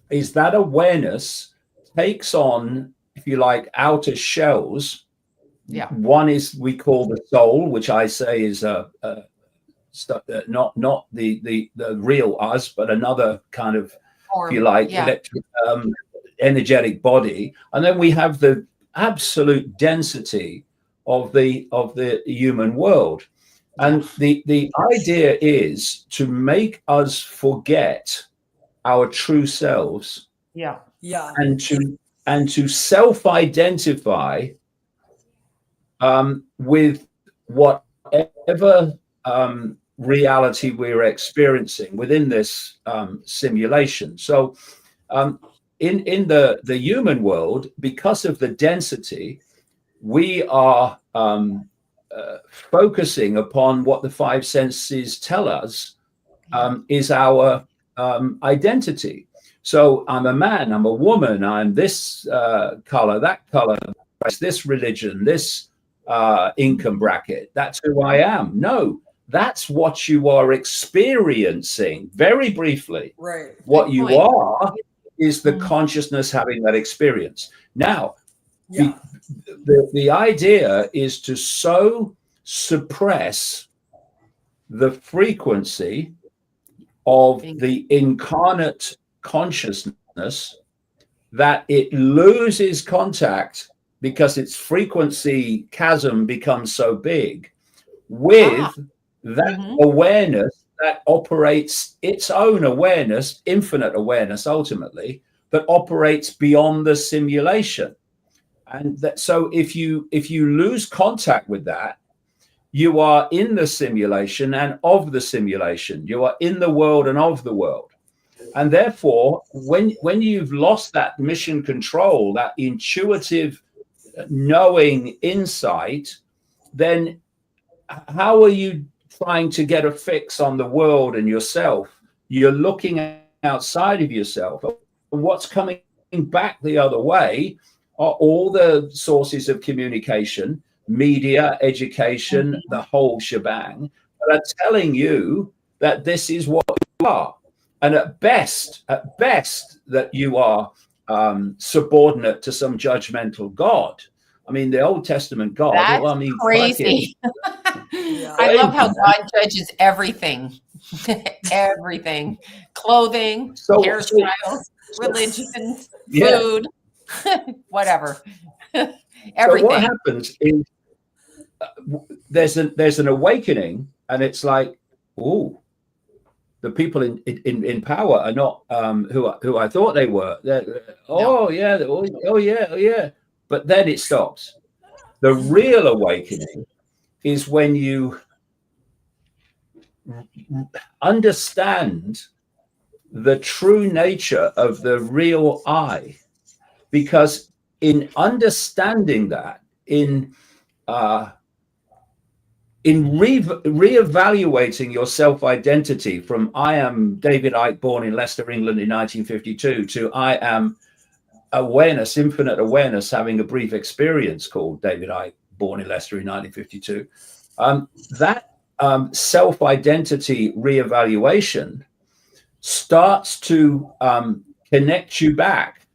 is that awareness takes on, if you like, outer shells. Yeah. One is we call the soul, which I say is not the real us, but another kind of, if you like, electric, energetic body. And then we have the absolute density of the human world. And the idea is to make us forget our true selves. Yeah. Yeah. And to self-identify with whatever reality we're experiencing within this simulation. So in the human world, because of the density, we are focusing upon what the 5 senses tell us is our identity. So I'm a man, I'm a woman, I'm this color, that color, this religion, this income bracket. That's who I am. No, that's what you are experiencing very briefly. Right. What you are is the consciousness having that experience. Now, the idea is to so suppress the frequency of the incarnate consciousness that it loses contact, because its frequency chasm becomes so big, with that awareness that operates its own awareness, infinite awareness ultimately, that operates beyond the simulation. And that, so if you lose contact with that, you are in the simulation and of the simulation. You are in the world and of the world. And therefore, when you've lost that mission control, that intuitive knowing insight, then how are you trying to get a fix on the world and yourself? You're looking outside of yourself. And what's coming back the other way are all the sources of communication, media, education, the whole shebang, that are telling you that this is what you are. And at best, that you are subordinate to some judgmental God. I mean, the Old Testament God. That's I mean, crazy. I love how God judges everything. Everything. Clothing, hairstyles, religion, food, whatever. Everything. So what happens is there's an awakening, and it's like, oh, the people in power are not who I thought they were. Yeah. But then it stops. The real awakening is when you understand the true nature of the real I, because in understanding that, in reevaluating your self-identity from I am David Icke, born in Leicester, England in 1952, to I am awareness, infinite awareness, having a brief experience called David Icke, born in Leicester in 1952. That self-identity reevaluation starts to connect you back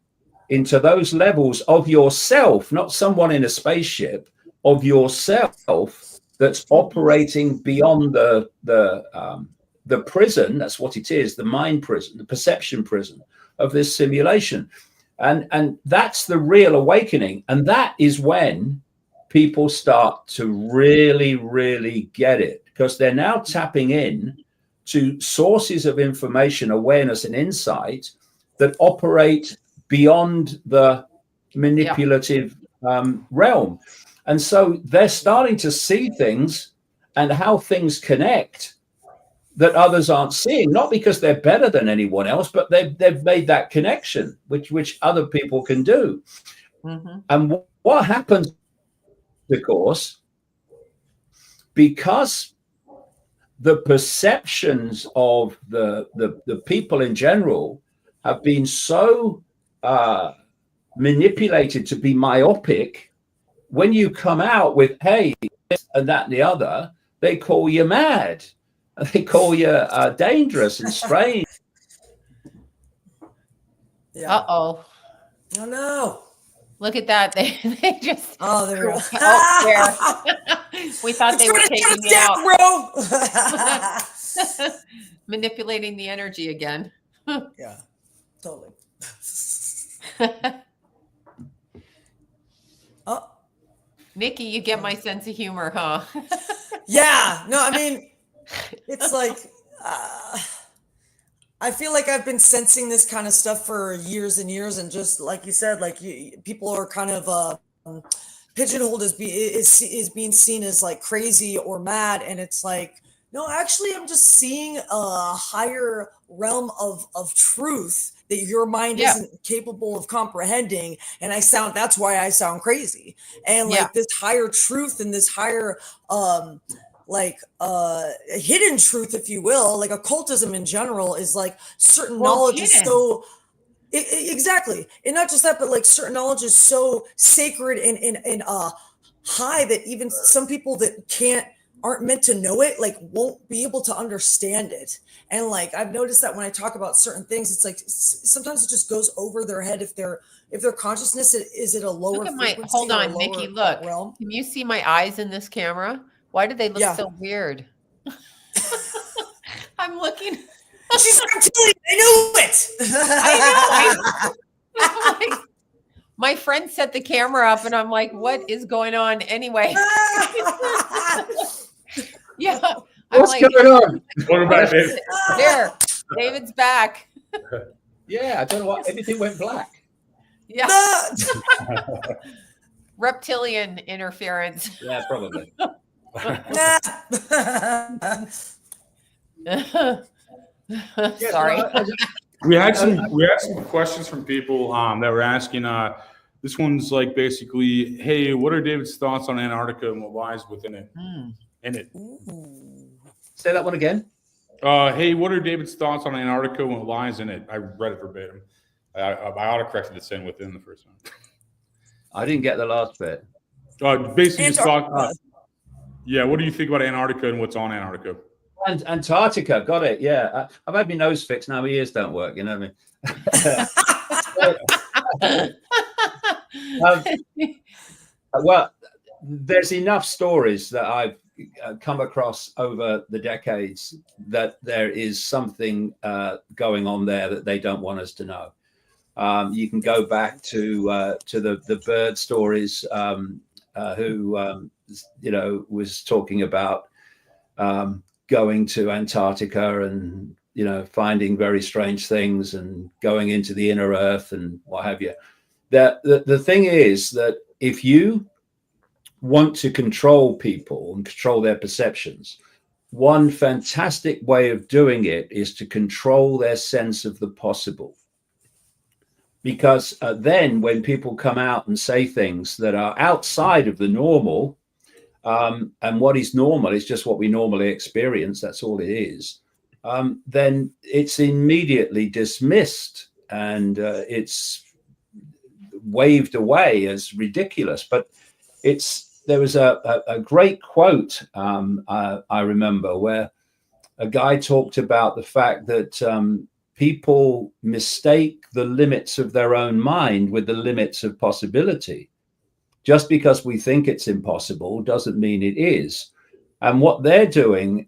into those levels of yourself, not someone in a spaceship, of yourself that's operating beyond the prison. That's what it is, the mind prison, the perception prison of this simulation. And that's the real awakening. And that is when people start to really, really get it, because they're now tapping in to sources of information, awareness, and insight that operate beyond the manipulative realm. And so they're starting to see things and how things connect that others aren't seeing, not because they're better than anyone else, but they've made that connection, which other people can do. Mm-hmm. And what happens, of course, because the perceptions of the people in general have been so manipulated to be myopic, when you come out with, hey, this and that and the other, they call you mad. They call you dangerous and strange. Uh-oh. Oh, no. Look at that. They just... Oh, there we go. There. We thought they were taking me out. Bro. Manipulating the energy again. Yeah, totally. Oh. Nikki, you get my sense of humor, huh? Yeah. No, I mean... It's like, I feel like I've been sensing this kind of stuff for years and years. And just like you said, like people are kind of pigeonholed as is being seen as like crazy or mad. And it's like, no, actually, I'm just seeing a higher realm of truth that your mind isn't capable of comprehending. And that's why I sound crazy. And like this higher truth and this higher, hidden truth, if you will, like occultism in general is like certain knowledge is so exactly, and not just that, but like certain knowledge is so sacred and high that even some people that aren't meant to know it, like won't be able to understand it. And like I've noticed that when I talk about certain things, it's like sometimes it just goes over their head if their consciousness is at a lower frequency. Hold on, Nikki, look. Realm. Can you see my eyes in this camera? Why do they look so weird? I'm looking. She's reptilian. I knew it. I know. My friend set the camera up, and I'm like, "What is going on?" Anyway. Yeah. What's going on? What about David? There, David's back. Yeah, I don't know what. Everything went black. Yeah. Reptilian interference. Yeah, probably. Sorry. We had some questions from people that were asking. This one's like basically, hey, what are David's thoughts on Antarctica and what lies within it? Say that one again. Hey, what are David's thoughts on Antarctica and what lies in it? I read it verbatim. I autocorrected it saying within the first one. I didn't get the last bit. Basically, just thought. Yeah, what do you think about Antarctica and what's on Antarctica? And Antarctica, got it. Yeah, I've had my nose fixed now. My ears don't work. You know what I Well, there's enough stories that I've come across over the decades that there is something going on there that they don't want us to know. You can go back to the bird stories, who was talking about going to Antarctica and finding very strange things and going into the inner earth and what have you. The thing is that if you want to control people and control their perceptions, one fantastic way of doing it is to control their sense of the possible. Because then when people come out and say things that are outside of the normal, and what is normal is just what we normally experience, that's all it is, then it's immediately dismissed and it's waved away as ridiculous. But there was a great quote I remember where a guy talked about the fact that people mistake the limits of their own mind with the limits of possibility. Just because we think it's impossible doesn't mean it is. And what they're doing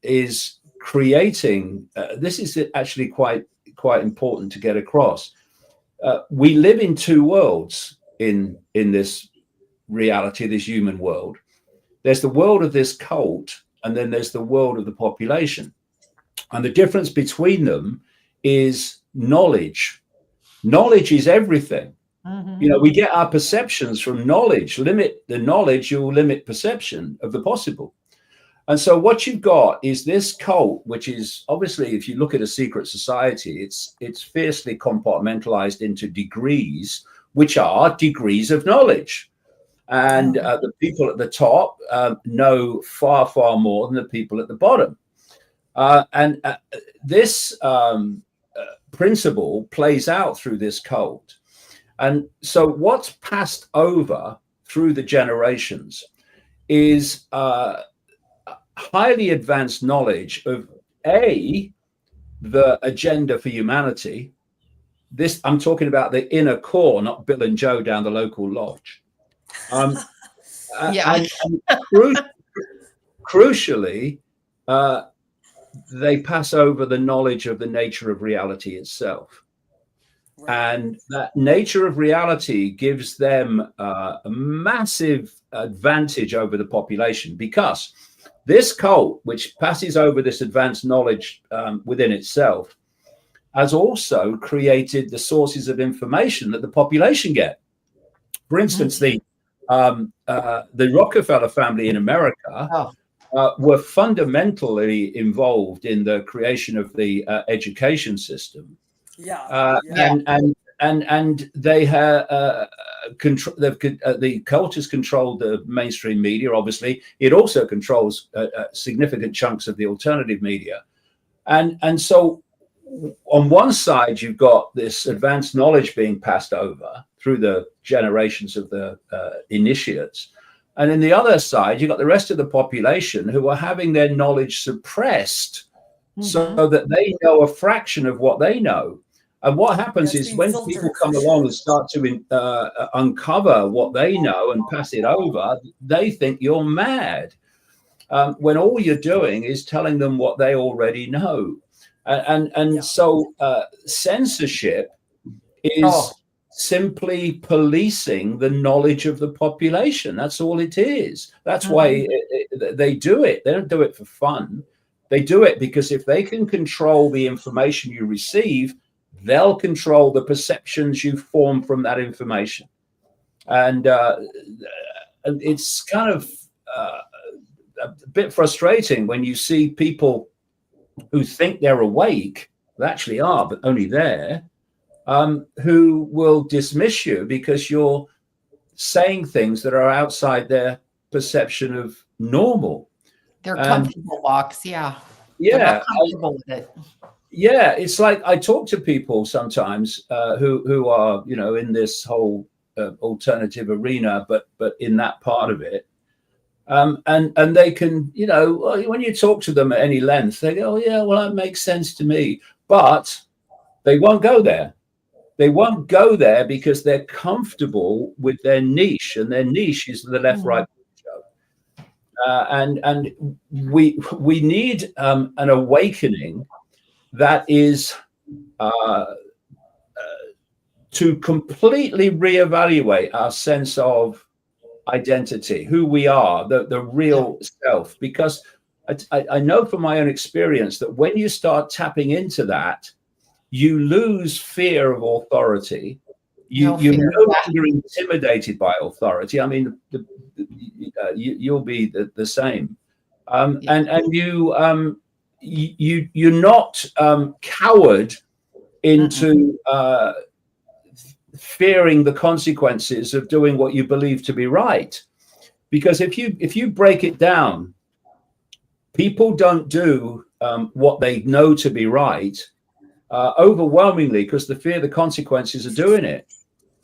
is creating, this is actually quite important to get across. We live in two worlds in this reality, this human world. There's the world of this cult, and then there's the world of the population. And the difference between them is knowledge. Knowledge is everything. Mm-hmm. We get our perceptions from knowledge. Limit the knowledge, you'll limit perception of the possible. And so what you've got is this cult, which is obviously, if you look at a secret society, it's fiercely compartmentalized into degrees, which are degrees of knowledge. And the people at the top know far, far more than the people at the bottom. And this principle plays out through this cult. And so what's passed over through the generations is highly advanced knowledge of the agenda for humanity. This, I'm talking about the inner core, not Bill and Joe down the local lodge. Yeah. And crucially, they pass over the knowledge of the nature of reality itself. And that nature of reality gives them a massive advantage over the population, because this cult, which passes over this advanced knowledge within itself, has also created the sources of information that the population get. For instance, the Rockefeller family in America were fundamentally involved in the creation of the education system. And they have the cult has controlled the mainstream media. Obviously, it also controls significant chunks of the alternative media, and so on one side you've got this advanced knowledge being passed over through the generations of the initiates, and in the other side you've got the rest of the population who are having their knowledge suppressed, so that they know a fraction of what they know. And what happens is when people come along and start to uncover what they know and pass it over, they think you're mad, when all you're doing is telling them what they already know. So censorship is simply policing the knowledge of the population. That's all it is. That's why they do it. They don't do it for fun. They do it because if they can control the information you receive, they'll control the perceptions you form from that information. And it's kind of a bit frustrating when you see people who think they're awake, they actually are, but only there, who will dismiss you because you're saying things that are outside their perception of normal. They're comfortable walks, yeah. Yeah. They're not comfortable with it. Yeah, it's like I talk to people sometimes who are, in this whole alternative arena, but in that part of it, and they can, when you talk to them at any length, they go, "Oh yeah, well that makes sense to me," but they won't go there They won't go there because they're comfortable with their niche, and their niche is the left-right show. And we need an awakening that is to completely reevaluate our sense of identity, who we are, the real self. Because I know from my own experience that when you start tapping into that, you lose fear of authority. You're no longer intimidated by authority. I mean, you'll be the same, and you're not coward into fearing the consequences of doing what you believe to be right. Because if you break it down, people don't do what they know to be right overwhelmingly because they fear the consequences of doing it.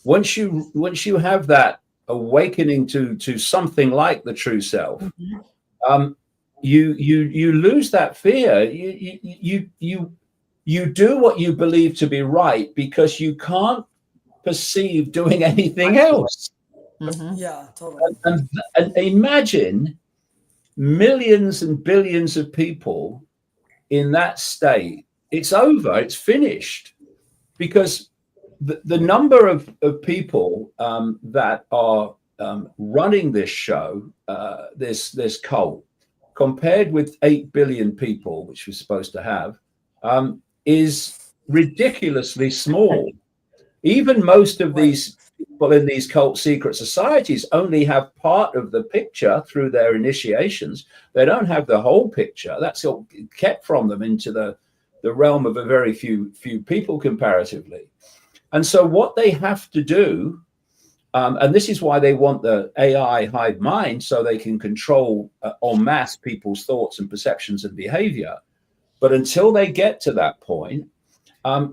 Once you have that awakening to something like the true self, you lose that fear. You do what you believe to be right because you can't perceive doing anything else. Yeah, totally. And imagine millions and billions of people in that state. It's over. It's finished. Because the number of people that are running this show, this cult, compared with 8 billion people, which we're supposed to have, is ridiculously small. Even most of these people in these cult secret societies only have part of the picture through their initiations. They don't have the whole picture. That's all kept from them into the realm of a very few people comparatively. And so what they have to do, and this is why they want the AI hive mind, so they can control en masse people's thoughts and perceptions and behavior. But until they get to that point,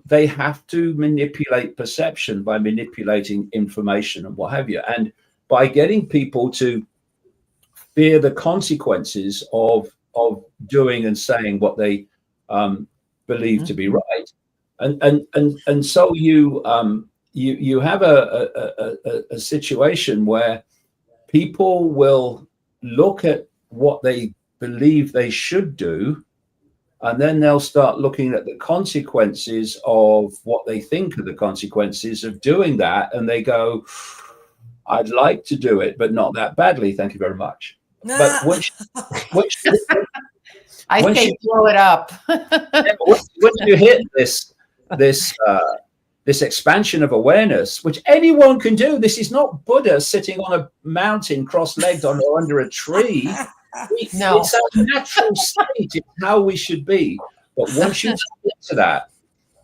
they have to manipulate perception by manipulating information and what have you. And by getting people to fear the consequences of doing and saying what they believe to be right. And so you have a situation where people will look at what they believe they should do, and then they'll start looking at the consequences of what they think are the consequences of doing that, and they go, I'd like to do it, but not that badly, thank you very much. But I say blow it up. Once you hit this expansion of awareness, which anyone can do, this is not Buddha sitting on a mountain cross-legged or under a tree. No. It's a natural state. It's how we should be. But once you get to that,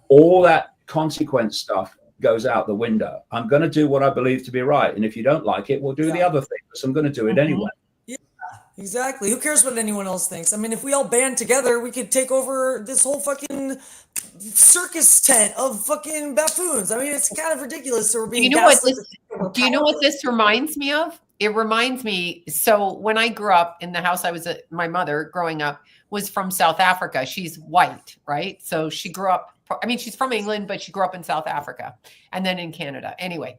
all that consequence stuff goes out the window. I'm going to do what I believe to be right, and if you don't like it, we'll do the other thing. So I'm going to do it anyway. Exactly. Who cares what anyone else thinks? I mean, if we all band together, we could take over this whole fucking circus tent of fucking buffoons. I mean, it's kind of ridiculous. So we're being do you know what this reminds me of? It reminds me. So when I grew up in the house, my mother growing up was from South Africa. She's white, right? So she grew up, she's from England, but she grew up in South Africa and then in Canada. Anyway,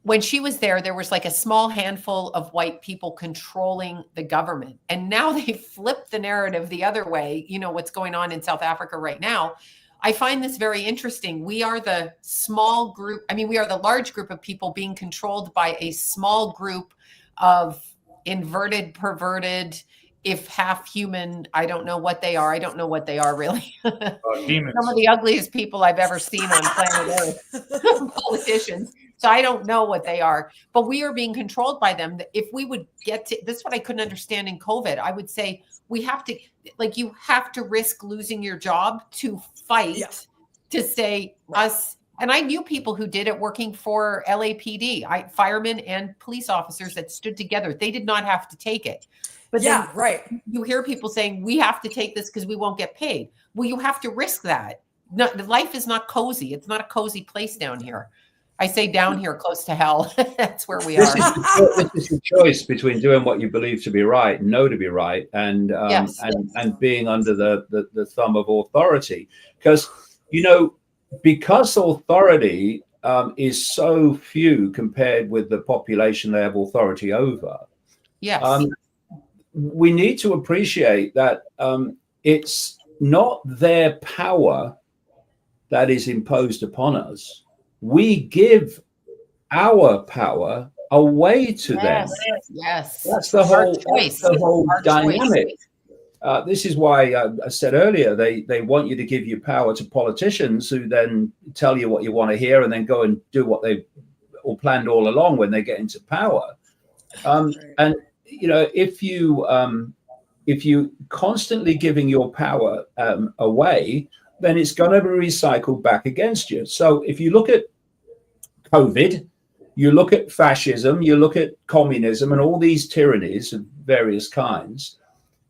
when she was there was like a small handful of white people controlling the government. And now they flipped the narrative the other way. You know, what's going on in South Africa right now. I find this very interesting. We are the small group. We are the large group of people being controlled by a small group of inverted, perverted, if half human. I don't know what they are. I don't know what they are really. Demons. Some of the ugliest people I've ever seen on planet Earth. Politicians. So I don't know what they are, but we are being controlled by them. If we would get to, this is what I couldn't understand in COVID. I would say we have to, you have to risk losing your job to fight to say us. And I knew people who did it working for LAPD, firemen and police officers that stood together. They did not have to take it. But then you hear people saying, we have to take this because we won't get paid. Well, you have to risk that. No, life is not cozy. It's not a cozy place down here. I say down here close to hell. That's where we are. This is a choice between doing what you believe to be right, know to be right, and being under the thumb of authority. Because, because authority is so few compared with the population they have authority over. Yes. We need to appreciate that it's not their power that is imposed upon us. We give our power away to them. Yes. That's the whole dynamic. This is why I said earlier, they want you to give your power to politicians who then tell you what you want to hear and then go and do what they all planned all along when they get into power. And if you constantly giving your power away, then it's going to be recycled back against you. So if you look at COVID, you look at fascism, you look at communism and all these tyrannies of various kinds,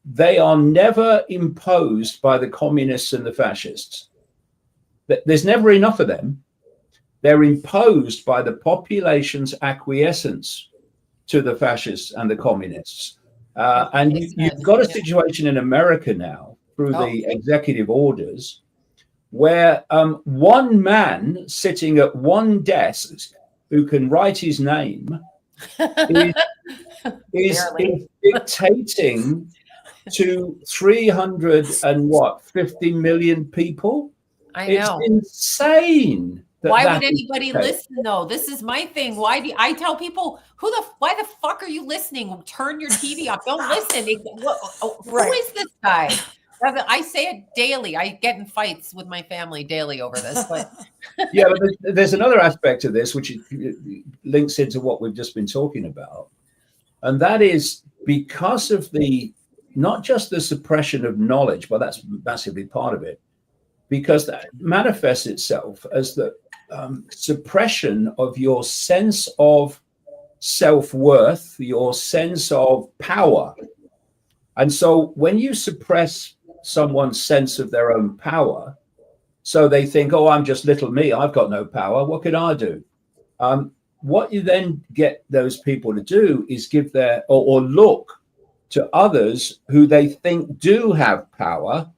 they are never imposed by the communists and the fascists. There's never enough of them. They're imposed by the population's acquiescence to the fascists and the communists. And you've got a situation in America now through the executive orders where one man sitting at one desk who can write his name is dictating to 350 million people. I know. It's insane. Why would anybody listen though? This is my thing. Why do I tell people why the fuck are you listening? Turn your TV off. Don't listen. Who is this guy? I say it daily. I get in fights with my family daily over this. But yeah, but there's another aspect of this which links into what we've just been talking about, and that is because of not just the suppression of knowledge, but that's massively part of it, because that manifests itself as the suppression of your sense of self-worth, your sense of power. And so when you suppress someone's sense of their own power, so they think, oh, I'm just little me, I've got no power, what can I do? What you then get those people to do is give or look to others who they think do have power,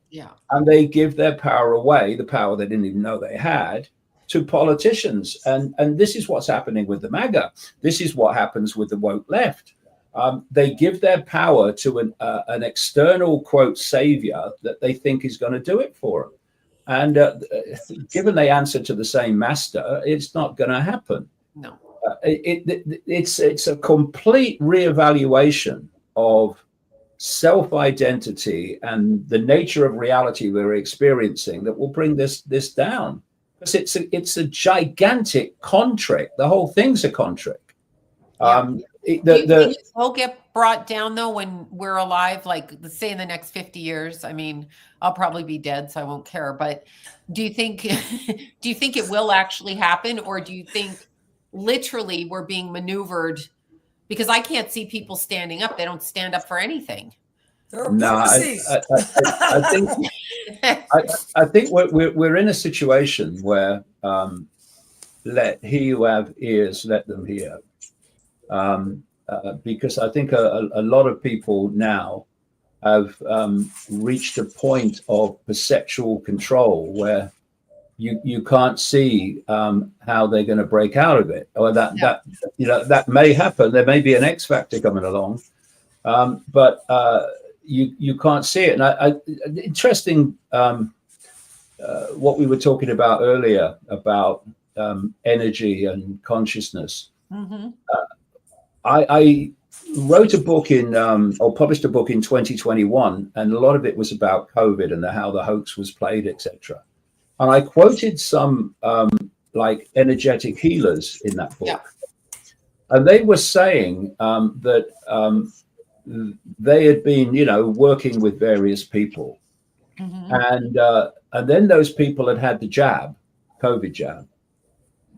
and they give their power away, the power they didn't even know they had, to politicians. And this is what's happening with the MAGA. This is what happens with the woke left. They give their power to an external, quote, savior that they think is going to do it for them. And given they answer to the same master, it's not going to happen. No. It's a complete reevaluation of self-identity and the nature of reality we're experiencing that will bring this down. Because it's a gigantic contract. The whole thing's a contract. Do you think it will get brought down though when we're alive, like say in the next 50 years? I mean, I'll probably be dead, so I won't care. But do you think it will actually happen, or do you think literally we're being maneuvered? Because I can't see people standing up. They don't stand up for anything. No, I think we're in a situation where let he who have ears, let them hear. Because I think a lot of people now have reached a point of perceptual control where you can't see how they're going to break out of it, or that may happen. There may be an X factor coming along, but you can't see it. And interesting what we were talking about earlier about energy and consciousness. Mm-hmm. I wrote a book or published a book in 2021, and a lot of it was about COVID and how the hoax was played, etc. And I quoted some like energetic healers in that book, and they were saying that they had been, working with various people, and then those people had the jab, COVID jab.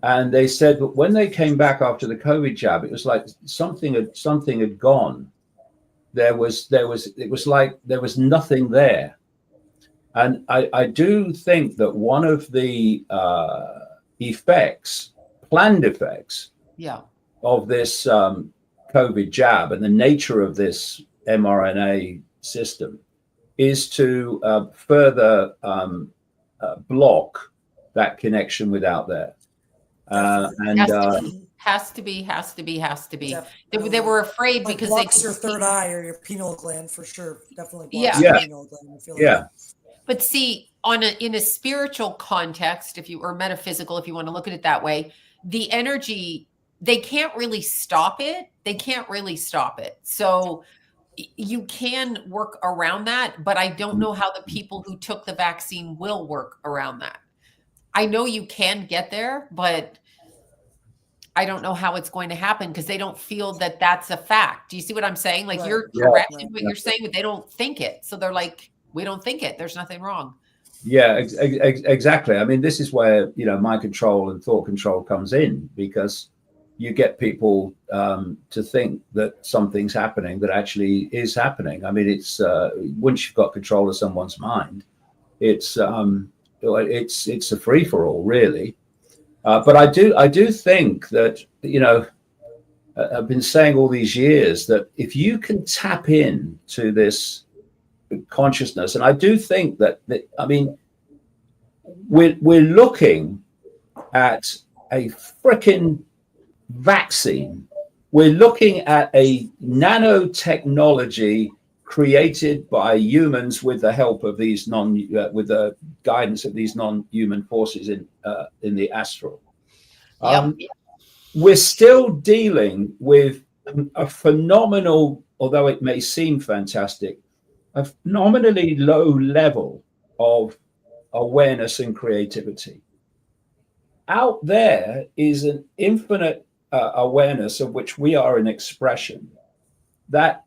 And they said that when they came back after the COVID jab, it was like something had gone. It was like there was nothing there. And I do think that one of the planned effects of this COVID jab and the nature of this mRNA system is to further block that connection with out there. Has to be. They were afraid like because blocks your third eye or your pineal gland for sure. Definitely blocks Yeah. your pineal gland. I feel like Yeah. But see, in a spiritual context, or metaphysical, if you want to look at it that way, the energy, they can't really stop it. So you can work around that, but I don't know how the people who took the vaccine will work around that. I know you can get there, but I don't know how it's going to happen because they don't feel that that's a fact. Do you see what I'm saying? Like you're correct in what you're saying, but they don't think it. So they're like, we don't think it. There's nothing wrong. Yeah, exactly. I mean, this is where, mind control and thought control comes in, because you get people to think that something's happening that actually is happening. I mean, it's once you've got control of someone's mind, it's a free for all, really. But I do think that, I've been saying all these years that if you can tap in to this consciousness, and I do think that I mean, we're looking at a freaking vaccine. We're looking at a nanotechnology created by humans with the help of these with the guidance of these non-human forces in the Astral. We're still dealing with a phenomenal, although it may seem fantastic, a phenomenally low level of awareness and creativity. Out there is an infinite awareness of which we are an expression. That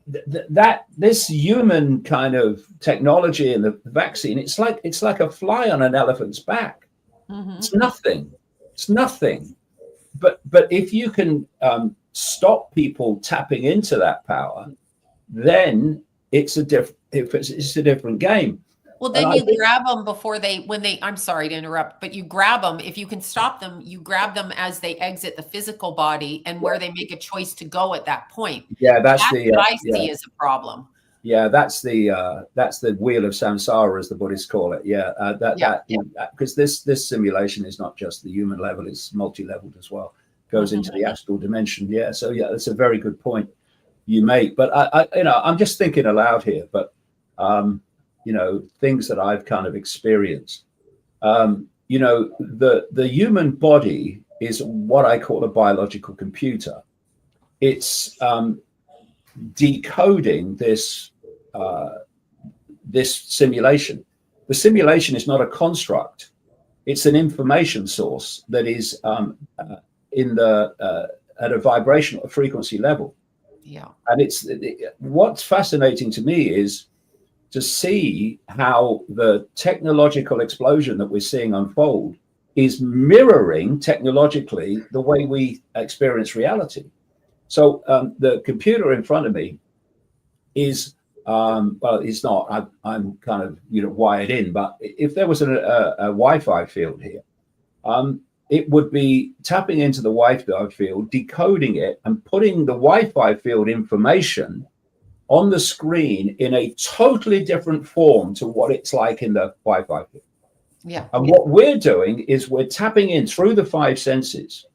that this human kind of technology and the vaccine, it's like a fly on an elephant's back. Mm-hmm. It's nothing. But if you can stop people tapping into that power, then it's a different game. Well, then you grab them I'm sorry to interrupt, but you grab them. If you can stop them, you grab them as they exit the physical body and where they make a choice to go at that point. Yeah, that's what I see as a problem. Yeah, that's the wheel of samsara, as the Buddhists call it. Because this simulation is not just the human level; it's multi-leveled as well. Goes into the astral dimension. Yeah, so that's a very good point you make. But I'm just thinking aloud here. But things that I've kind of experienced. The human body is what I call a biological computer. It's decoding this simulation. The simulation is not a construct; it's an information source that is at a vibrational frequency level. Yeah, and what's fascinating to me is to see how the technological explosion that we're seeing unfold is mirroring technologically the way we experience reality. So the computer in front of me is, well, it's not, I'm kind of, wired in, but if there was a Wi-Fi field here, it would be tapping into the Wi-Fi field, decoding it and putting the Wi-Fi field information on the screen in a totally different form to what it's like in the Wi-Fi field. Yeah. And what we're doing is we're tapping in through the five senses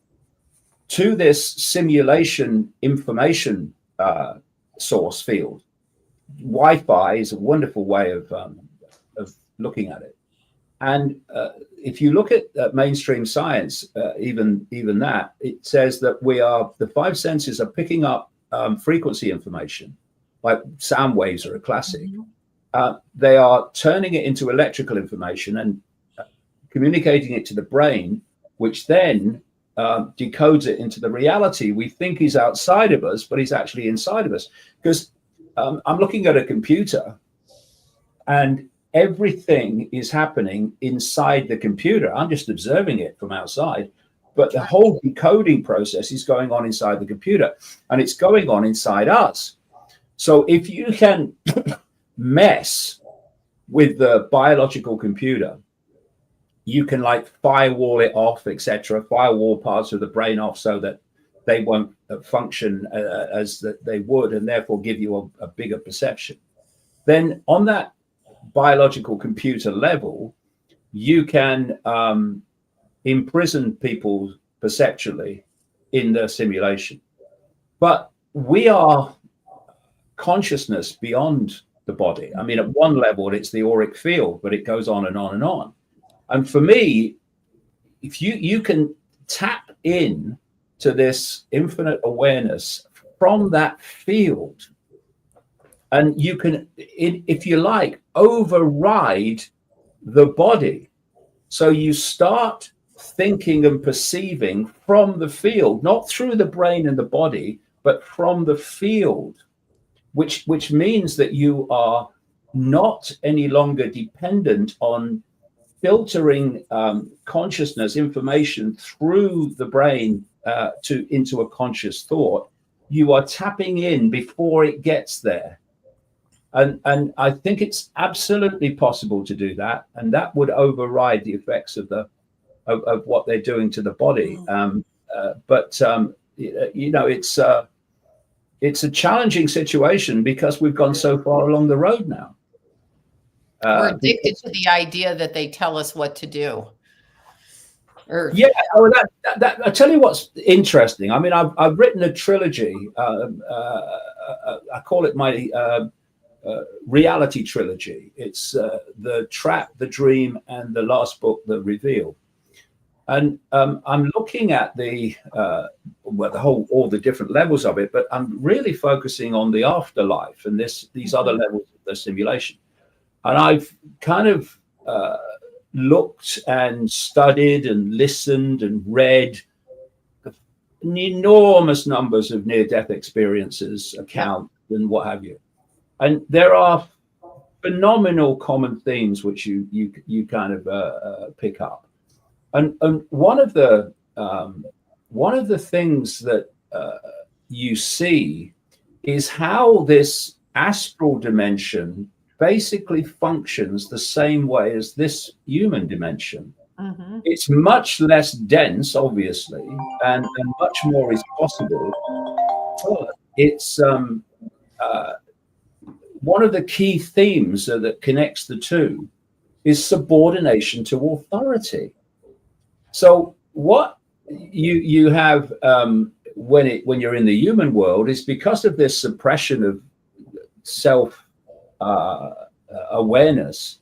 to this simulation information source field. Wi-Fi is a wonderful way of looking at it. And if you look at mainstream science, even that, it says that the five senses are picking up frequency information, like sound waves are a classic. Mm-hmm. They are turning it into electrical information and communicating it to the brain, which then decodes it into the reality we think is outside of us, but is actually inside of us. Because I'm looking at a computer and everything is happening inside the computer. I'm just observing it from outside, but the whole decoding process is going on inside the computer, and it's going on inside us. So if you can mess with the biological computer, you can firewall it off, etc., firewall parts of the brain off so that they won't function as they would, and therefore give you a bigger perception. Then on that biological computer level, you can imprison people perceptually in the simulation. But we are consciousness beyond the body. I mean, at one level, it's the auric field, but it goes on and on and on. And for me, if you can tap in to this infinite awareness from that field, and you can, if you like, override the body. So you start thinking and perceiving from the field, not through the brain and the body, but from the field, which means that you are not any longer dependent on filtering consciousness information through the brain into a conscious thought. You are tapping in before it gets there. And I think it's absolutely possible to do that, and that would override the effects of what they're doing to the body. But you know, it's a challenging situation because we've gone so far along the road now. We're addicted to the idea that they tell us what to do. Yeah, well, that I tell you what's interesting. I mean, I've written a trilogy. I call it my reality trilogy. It's The Trap, The Dream, and the last book, The Reveal. And I'm looking at all the different levels of it, but I'm really focusing on the afterlife and these other levels of the simulation. And I've kind of looked and studied and listened and read enormous numbers of near-death experiences, accounts, and what have you. And there are phenomenal common themes which you kind of pick up. And one of the things that you see is how this astral dimension basically functions the same way as this human dimension. Mm-hmm. It's much less dense, obviously, and much more is possible. But it's one of the key themes that connects the two is subordination to authority. So what you have when you're in the human world is because of this suppression of self awareness,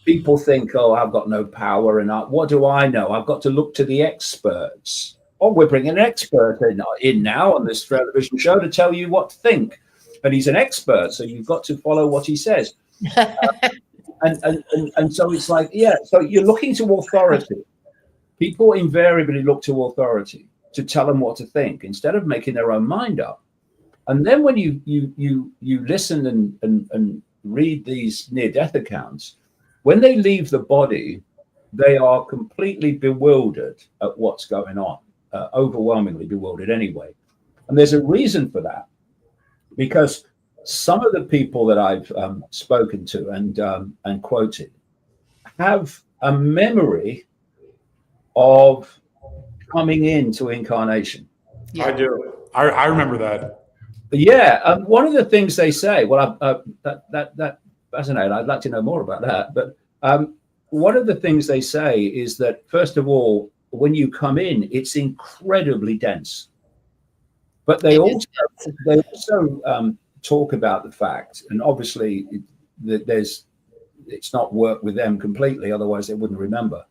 people think, oh, I've got no power, and what do I know? I've got to look to the experts. Oh, we're bringing an expert in now on this television show to tell you what to think, and he's an expert, so you've got to follow what he says. And so it's like, yeah, so you're looking to authority. People invariably look to authority to tell them what to think instead of making their own mind up. And then when you listen and read these near-death accounts, when they leave the body, they are completely bewildered at what's going on, overwhelmingly bewildered anyway. And there's a reason for that, because some of the people that I've spoken to and quoted have a memory of coming into incarnation. Yeah. I do. I remember that. Yeah, one of the things they say, well, that fascinating. I'd like to know more about that. But one of the things they say is that, first of all, when you come in, it's incredibly dense. But they also talk about the fact, and obviously that it's not worked with them completely, otherwise they wouldn't remember.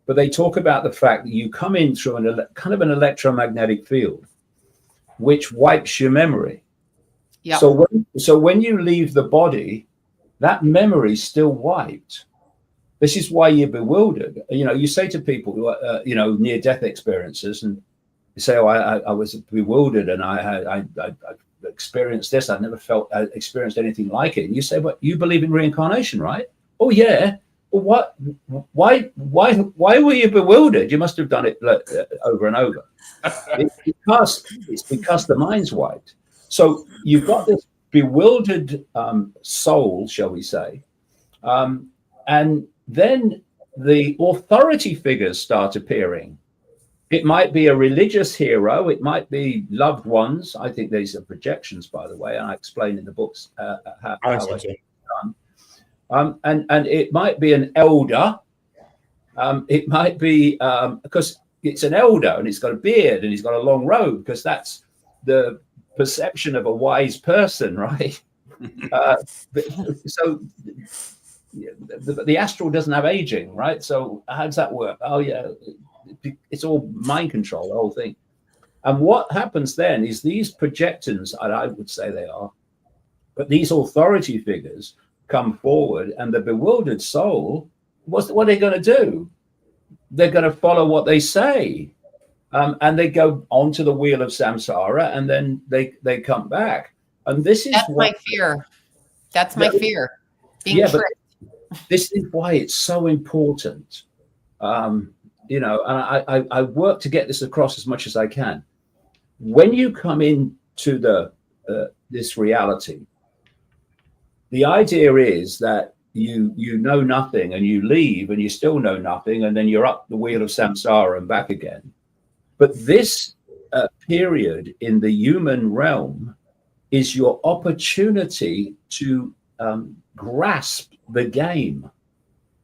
But they talk about the fact that you come in through kind of an electromagnetic field, which wipes your memory. Yep. So when you leave the body, that memory is still wiped. This is why you're bewildered. You know, you say to people, near-death experiences, and you say, "Oh, I was bewildered, and I experienced this. I've never experienced anything like it." And you say, "But you believe in reincarnation, right?" "Oh, yeah." Well, why were you bewildered? You must have done it over and over. It's because the mind's wiped. So you've got this bewildered soul, shall we say, and then the authority figures start appearing. It might be a religious hero. It might be loved ones. I think these are projections, by the way, and I explain in the books how it's done. And it might be an elder, It might be because it's an elder and he's got a beard and he's got a long robe, because that's the perception of a wise person, right? So the astral doesn't have aging, right? So how does that work? Oh yeah, it's all mind control, the whole thing. And what happens then is these projectants, I would say they are, but these authority figures come forward, and the bewildered soul, what are they going to do? They're going to follow what they say. And they go onto the wheel of samsara, and then they come back. And this is my fear. That's my fear. Being tricked. This is why it's so important. You know, and I work to get this across as much as I can. When you come into this reality, the idea is that you know nothing, and you leave and you still know nothing, and then you're up the wheel of samsara and back again. But this period in the human realm is your opportunity to grasp the game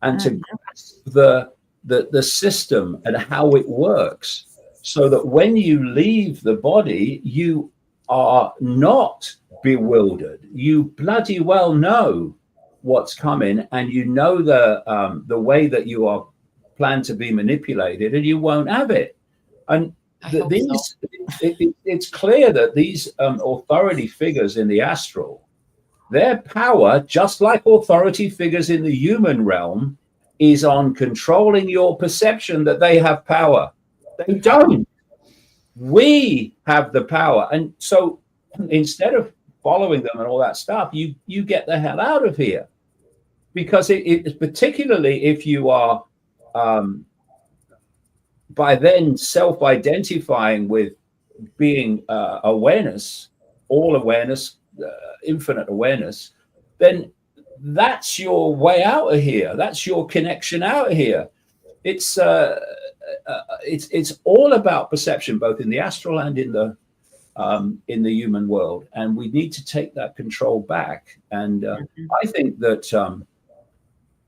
and to grasp the system and how it works, so that when you leave the body, you are not bewildered. You bloody well know what's coming, and you know the way that you are planned to be manipulated, and you won't have it. And it's clear that these authority figures in the astral, their power, just like authority figures in the human realm, is on controlling your perception that they have power. They don't. We have the power. And so instead of following them and all that stuff, you get the hell out of here. Because it's particularly if you are by then self-identifying with being awareness, all awareness, infinite awareness, then that's your way out of here. That's your connection out of here. It's all about perception, both in the astral and in the human world, and we need to take that control back. And I think that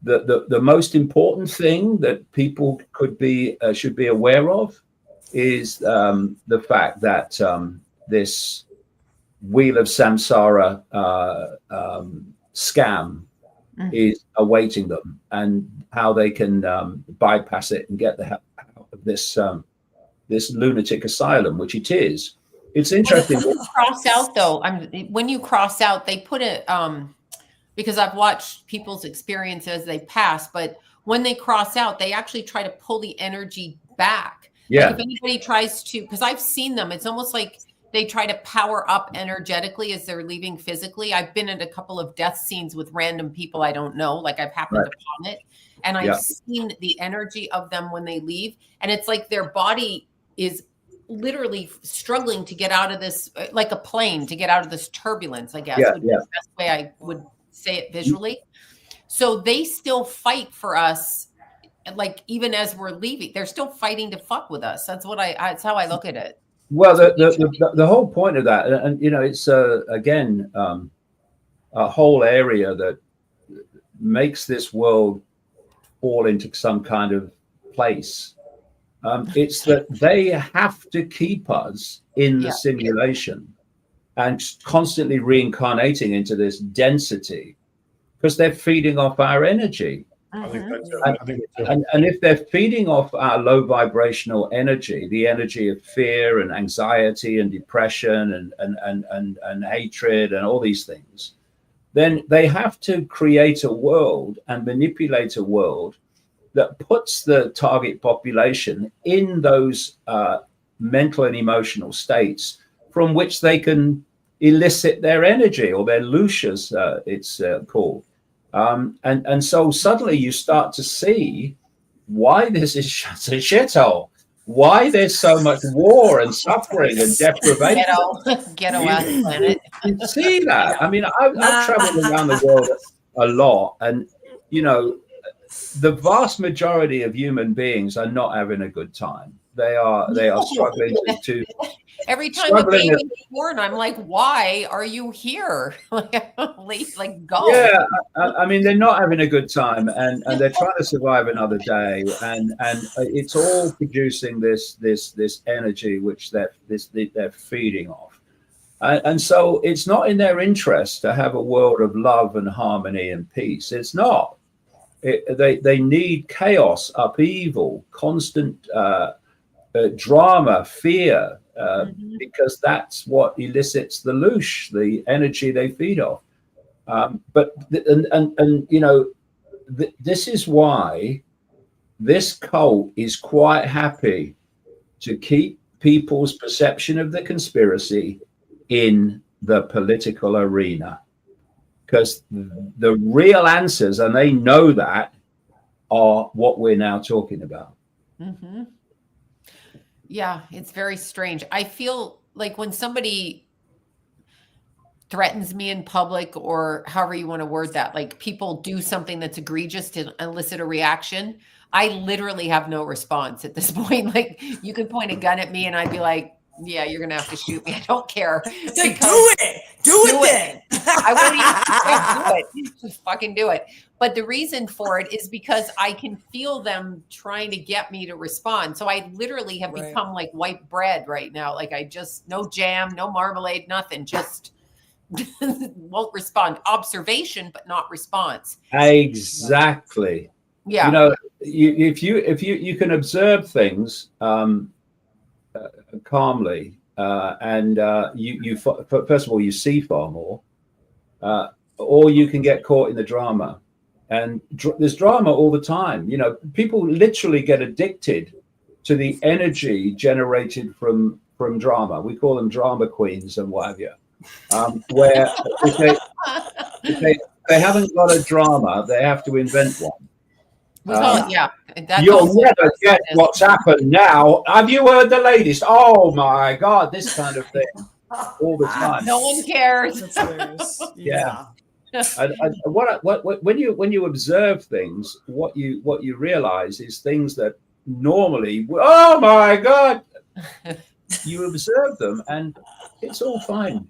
the most important thing that people should be aware of is the fact that this wheel of samsara scam is awaiting them, and how they can bypass it and get the hell out of this lunatic asylum, which it is. It's interesting. When you cross out, though, when you cross out, they put it because I've watched people's experience as they pass, but when they cross out, they actually try to pull the energy back. Yeah. Like if anybody tries to, because I've seen them, it's almost like they try to power up energetically as they're leaving physically. I've been at a couple of death scenes with random people I don't know, like I've happened upon it. And I've seen the energy of them when they leave. And it's like their body is literally struggling to get out of this, like a plane, to get out of this turbulence, I guess, would be the best way I would say it visually. So they still fight for us. Like even as we're leaving, they're still fighting to fuck with us. That's that's how I look at it. Well, the whole point of that, and you know, it's again a whole area that makes this world fall into some kind of place. It's that they have to keep us in the simulation and constantly reincarnating into this density, because they're feeding off our energy. I think that's and if they're feeding off our low vibrational energy, the energy of fear and anxiety and depression and hatred and all these things, then they have to create a world and manipulate a world that puts the target population in those mental and emotional states from which they can elicit their energy, or their lucius, it's called. And so suddenly you start to see why this is such a shithole, why there's so much war and suffering and deprivation. Ghetto ass planet. You see that? I mean, I've traveled around the world a lot, and you know, the vast majority of human beings are not having a good time. they are struggling to Every time a struggling baby is born, I'm like, why are you here? Like, go. Yeah, I mean, they're not having a good time, and they're trying to survive another day, and it's all producing this energy which they're feeding off, and so it's not in their interest to have a world of love and harmony and peace. It's not. They need chaos, upheaval, constant drama, fear. Because that's what elicits the loosh, the energy they feed off. But you know, this is why this cult is quite happy to keep people's perception of the conspiracy in the political arena, because the real answers, and they know that, are what we're now talking about. Mm-hmm. Yeah, it's very strange. I feel like when somebody threatens me in public, or however you want to word that, like people do something that's egregious to elicit a reaction, I literally have no response at this point. Like, you could point a gun at me and I'd be like, yeah, you're going to have to shoot me. I don't care. It's like, do it then. I won't even do it. Just fucking do it. But the reason for it is because I can feel them trying to get me to respond. So I literally have become like white bread right now. Like, I just, no jam, no marmalade, nothing, just won't respond. Observation, but not response. Exactly. Yeah. You know, if you can observe things calmly, and you first of all, you see far more, or you can get caught in the drama. And there's drama all the time. You know, people literally get addicted to the energy generated from drama. We call them drama queens and what have you. Where if they haven't got a drama, they have to invent one. We call it, yeah. You'll never get what's happened now. Have you heard the latest? Oh my God, this kind of thing all the time. No one cares. Yeah. When you observe things, what you realize is things that normally, oh my God, you observe them and it's all fine.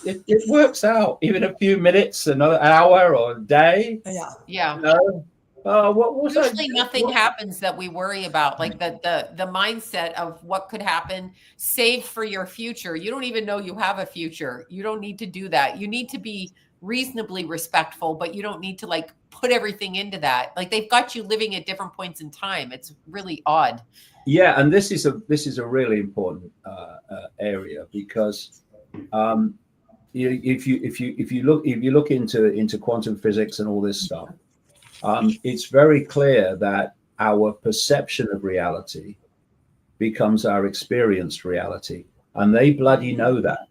It works out. Even a few minutes, another hour or a day. Yeah. Yeah. You know? Usually nothing happens that we worry about, like the mindset of what could happen. Save for your future. You don't even know you have a future. You don't need to do that. You need to be reasonably respectful, but you don't need to like put everything into that. Like, they've got you living at different points in time. It's really odd. Yeah, and this is a really important area, because if you look into quantum physics and all this stuff, it's very clear that our perception of reality becomes our experienced reality, and they bloody know that.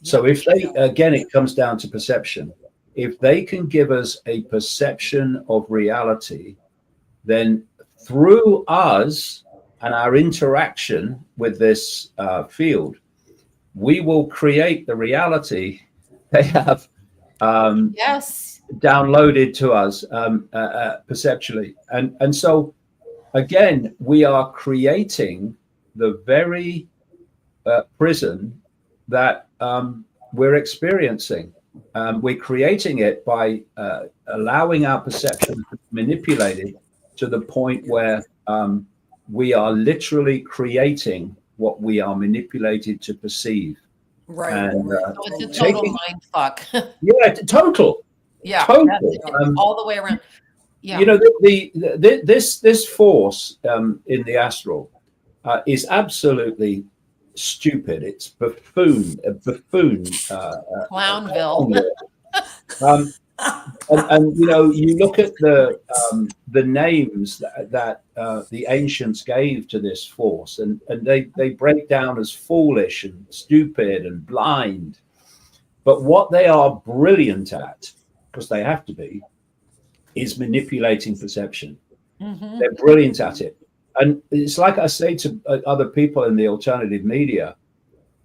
So if they, again, it comes down to perception. If they can give us a perception of reality, then through us and our interaction with this field, we will create the reality they have downloaded to us perceptually. And so, again, we are creating the very prison that we're experiencing. We're creating it by allowing our perception to be manipulated to the point where we are literally creating what we are manipulated to perceive. Right. And, So it's a total mind fuck. Yeah, total. Yeah, total. All the way around. Yeah. You know, this force in the astral is absolutely stupid. It's buffoon, Clownville. And you know, you look at the names that the ancients gave to this force, and they break down as foolish and stupid and blind. But what they are brilliant at, because they have to be, is manipulating perception. Mm-hmm. They're brilliant at it. And it's like I say to other people in the alternative media,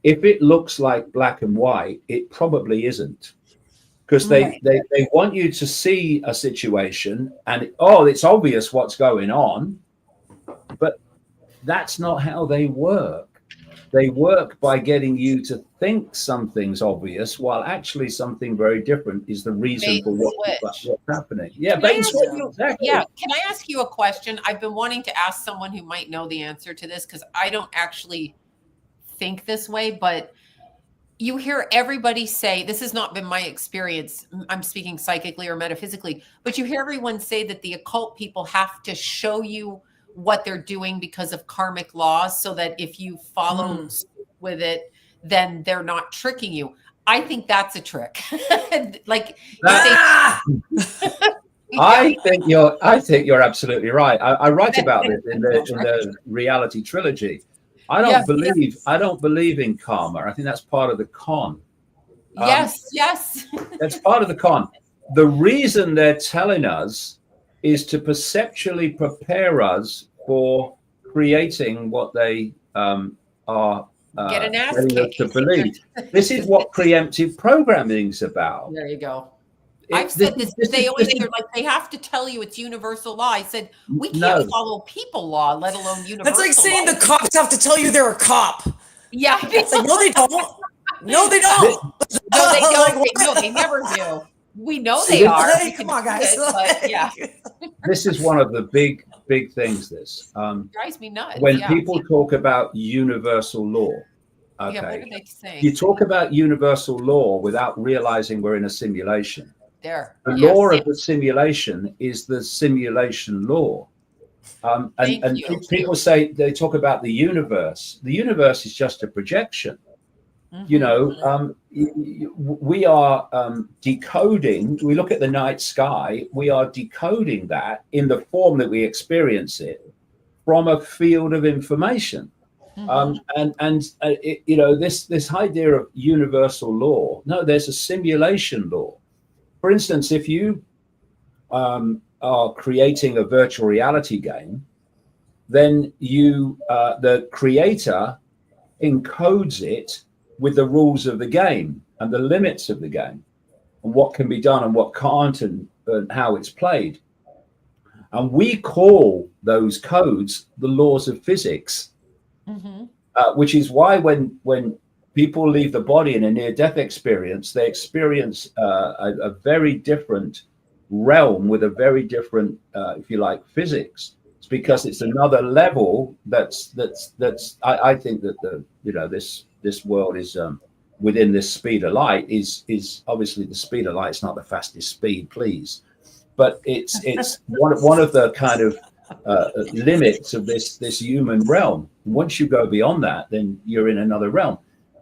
if it looks like black and white, it probably isn't. Because they want you to see a situation and, it's obvious what's going on. But that's not how they work. They work by getting you to think something's obvious, while actually something very different is the reason Bait for and what's happening. Yeah, Can I bait and ask switch. you- Exactly. Yeah. Can I ask you a question? I've been wanting to ask someone who might know the answer to this because I don't actually think this way, but you hear everybody say, this has not been my experience, I'm speaking psychically or metaphysically, but you hear everyone say that the occult people have to show you what they're doing because of karmic laws, so that if you follow with it, then they're not tricking you. I think that's a trick. Like, I think you're absolutely right. I write about this in the reality trilogy. I don't believe in karma. I think that's part of the con. Yes. That's part of the con. The reason they're telling us is to perceptually prepare us for creating what they are Get an ass getting us kick. to believe. This is what preemptive programming is about. There you go. I've said this. They're like, they have to tell you it's universal law. I said, we can't follow people law, let alone universal That's like saying law. the cops have to tell you they're a cop. Yeah. It's like, no, they don't. No, they don't. No, they don't. Like, No, they never do. We know See, they are. Hey, We come can on, guys. do it, but yeah. This is one of the big things. This Drives me nuts. when yeah. people talk about universal law. Okay, Yeah, what are they saying? you talk about universal law without realizing we're in a simulation. There. The law of the simulation is the simulation law. And people say, they talk about the universe. The universe is just a projection. You know, we are decoding. We look at the night sky. We are decoding that in the form that we experience it from a field of information. You know, this idea of universal law. No, there's a simulation law. For instance, if you are creating a virtual reality game, then the creator encodes it with the rules of the game and the limits of the game and what can be done and what can't and how it's played. And we call those codes the laws of physics, which is why when people leave the body in a near-death experience, they experience a very different realm with a very different, if you like, physics. It's because it's another level that's I think that this world is within this speed of light is obviously the speed of light is not the fastest speed, please, but it's one of the kind of limits of this human realm. Once you go beyond that, then you're in another realm.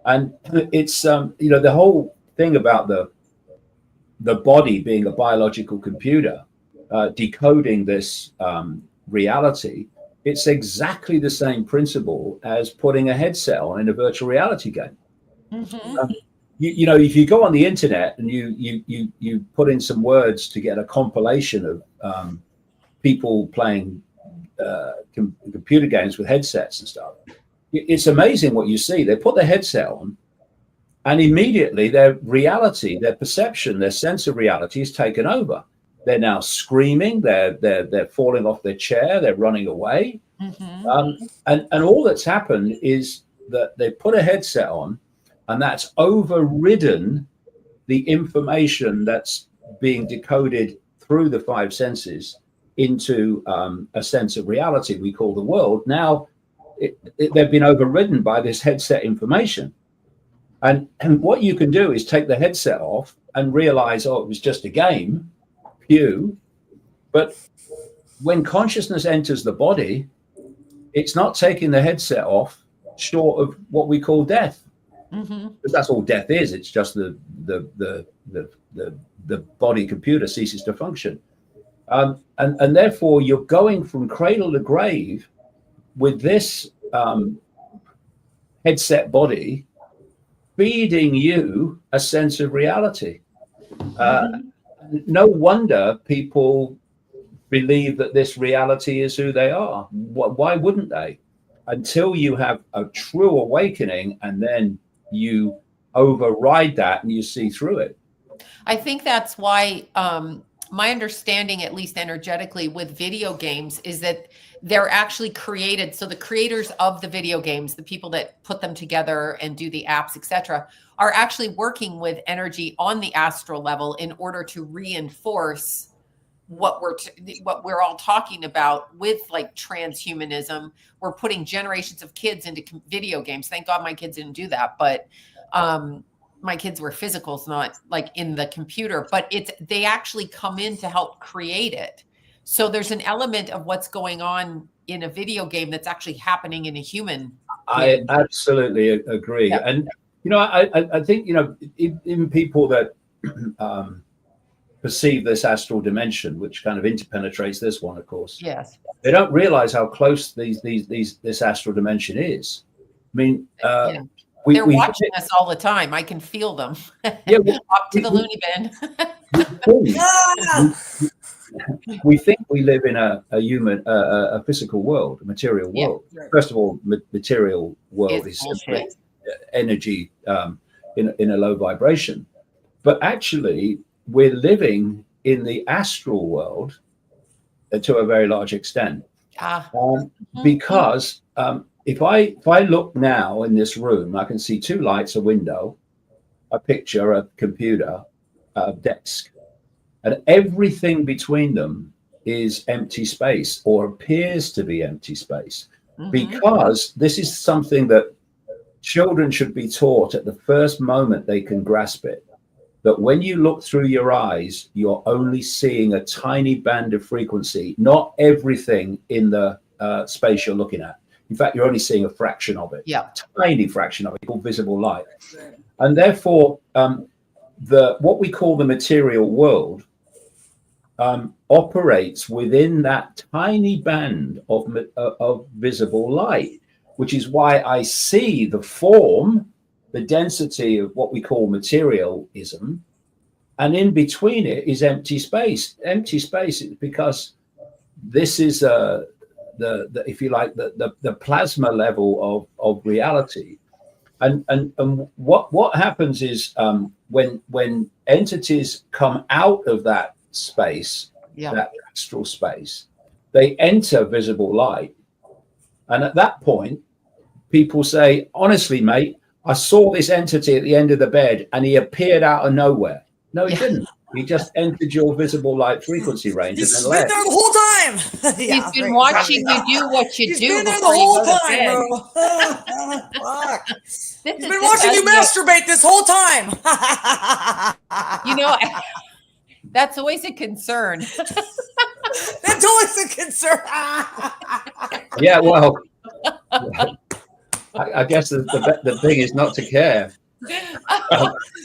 And it's the whole thing about the body being a biological computer decoding this reality. It's exactly the same principle as putting a headset on in a virtual reality game. You know, if you go on the internet and you put in some words to get a compilation of people playing computer games with headsets and stuff, it's amazing what you see. They put their headset on, and immediately their reality, their perception, their sense of reality is taken over. They're now screaming. They're falling off their chair. They're running away. And all that's happened is that they put a headset on, and that's overridden the information that's being decoded through the five senses into a sense of reality we call the world. Now they've been overridden by this headset information. And what you can do is take the headset off and realize, oh, it was just a game. But when consciousness enters the body, it's not taking the headset off short of what we call death. Because that's all death is. It's just the body computer ceases to function. And therefore you're going from cradle to grave with this headset body feeding you a sense of reality. No wonder people believe that this reality is who they are. Why wouldn't they? Until you have a true awakening, and then you override that and you see through it. I think that's why my understanding, at least energetically, with video games is that they're actually created. So the creators of the video games, the people that put them together and do the apps, etc., are actually working with energy on the astral level in order to reinforce what we're all talking about with like transhumanism. We're putting generations of kids into video games. Thank God my kids didn't do that, but my kids were physicals, not like in the computer, but they actually come in to help create it. So there's an element of what's going on in a video game that's actually happening in a human. I absolutely agree. Yep. And, I think, in people that perceive this astral dimension, which kind of interpenetrates this one, of course. Yes. They don't realize how close this astral dimension is. I mean, they're watching us all the time. I can feel them. Yeah, Up to the loony bin. We think we live in a human, a physical world, a material world. Yeah, right. First of all, material world is simply energy in a low vibration. But actually, we're living in the astral world to a very large extent. Because if I look now in this room, I can see two lights, a window, a picture, a computer, a desk. And everything between them is empty space, or appears to be empty space, because this is something that children should be taught at the first moment they can grasp it. That when you look through your eyes, you're only seeing a tiny band of frequency, not everything in the space you're looking at. In fact, you're only seeing a fraction of it, tiny fraction of it, called visible light. And therefore, what we call the material world operates within that tiny band of visible light, which is why I see the form, the density of what we call materialism, and in between it is empty space. Empty space is because this is the if you like the plasma level of reality, and what happens is when entities come out of that space, that astral space, they enter visible light, and at that point, people say, "Honestly, mate, I saw this entity at the end of the bed, and he appeared out of nowhere." No, he didn't. He just entered your visible light frequency range. He's and been then there left. the whole time. He's been watching you do what you He's do been there the before you whole go to time, bed. bro. Fuck. He's been watching you masturbate this whole time. That's always a concern. That's always a concern. Yeah, well, I guess the thing is not to care.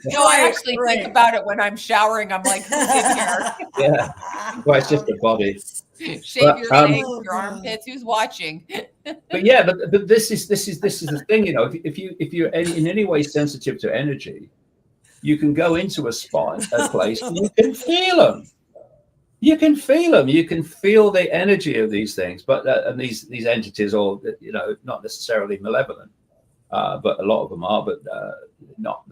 No, I actually think about it when I'm showering. I'm like, who's in here? Yeah, well, it's just the body. Shave your legs, your armpits. Who's watching? But yeah, but this is the thing. If you're in any way sensitive to energy, you can go into a place, and you can feel them. You can feel them. You can feel the energy of these things. But and these entities are, not necessarily malevolent, but a lot of them are. But not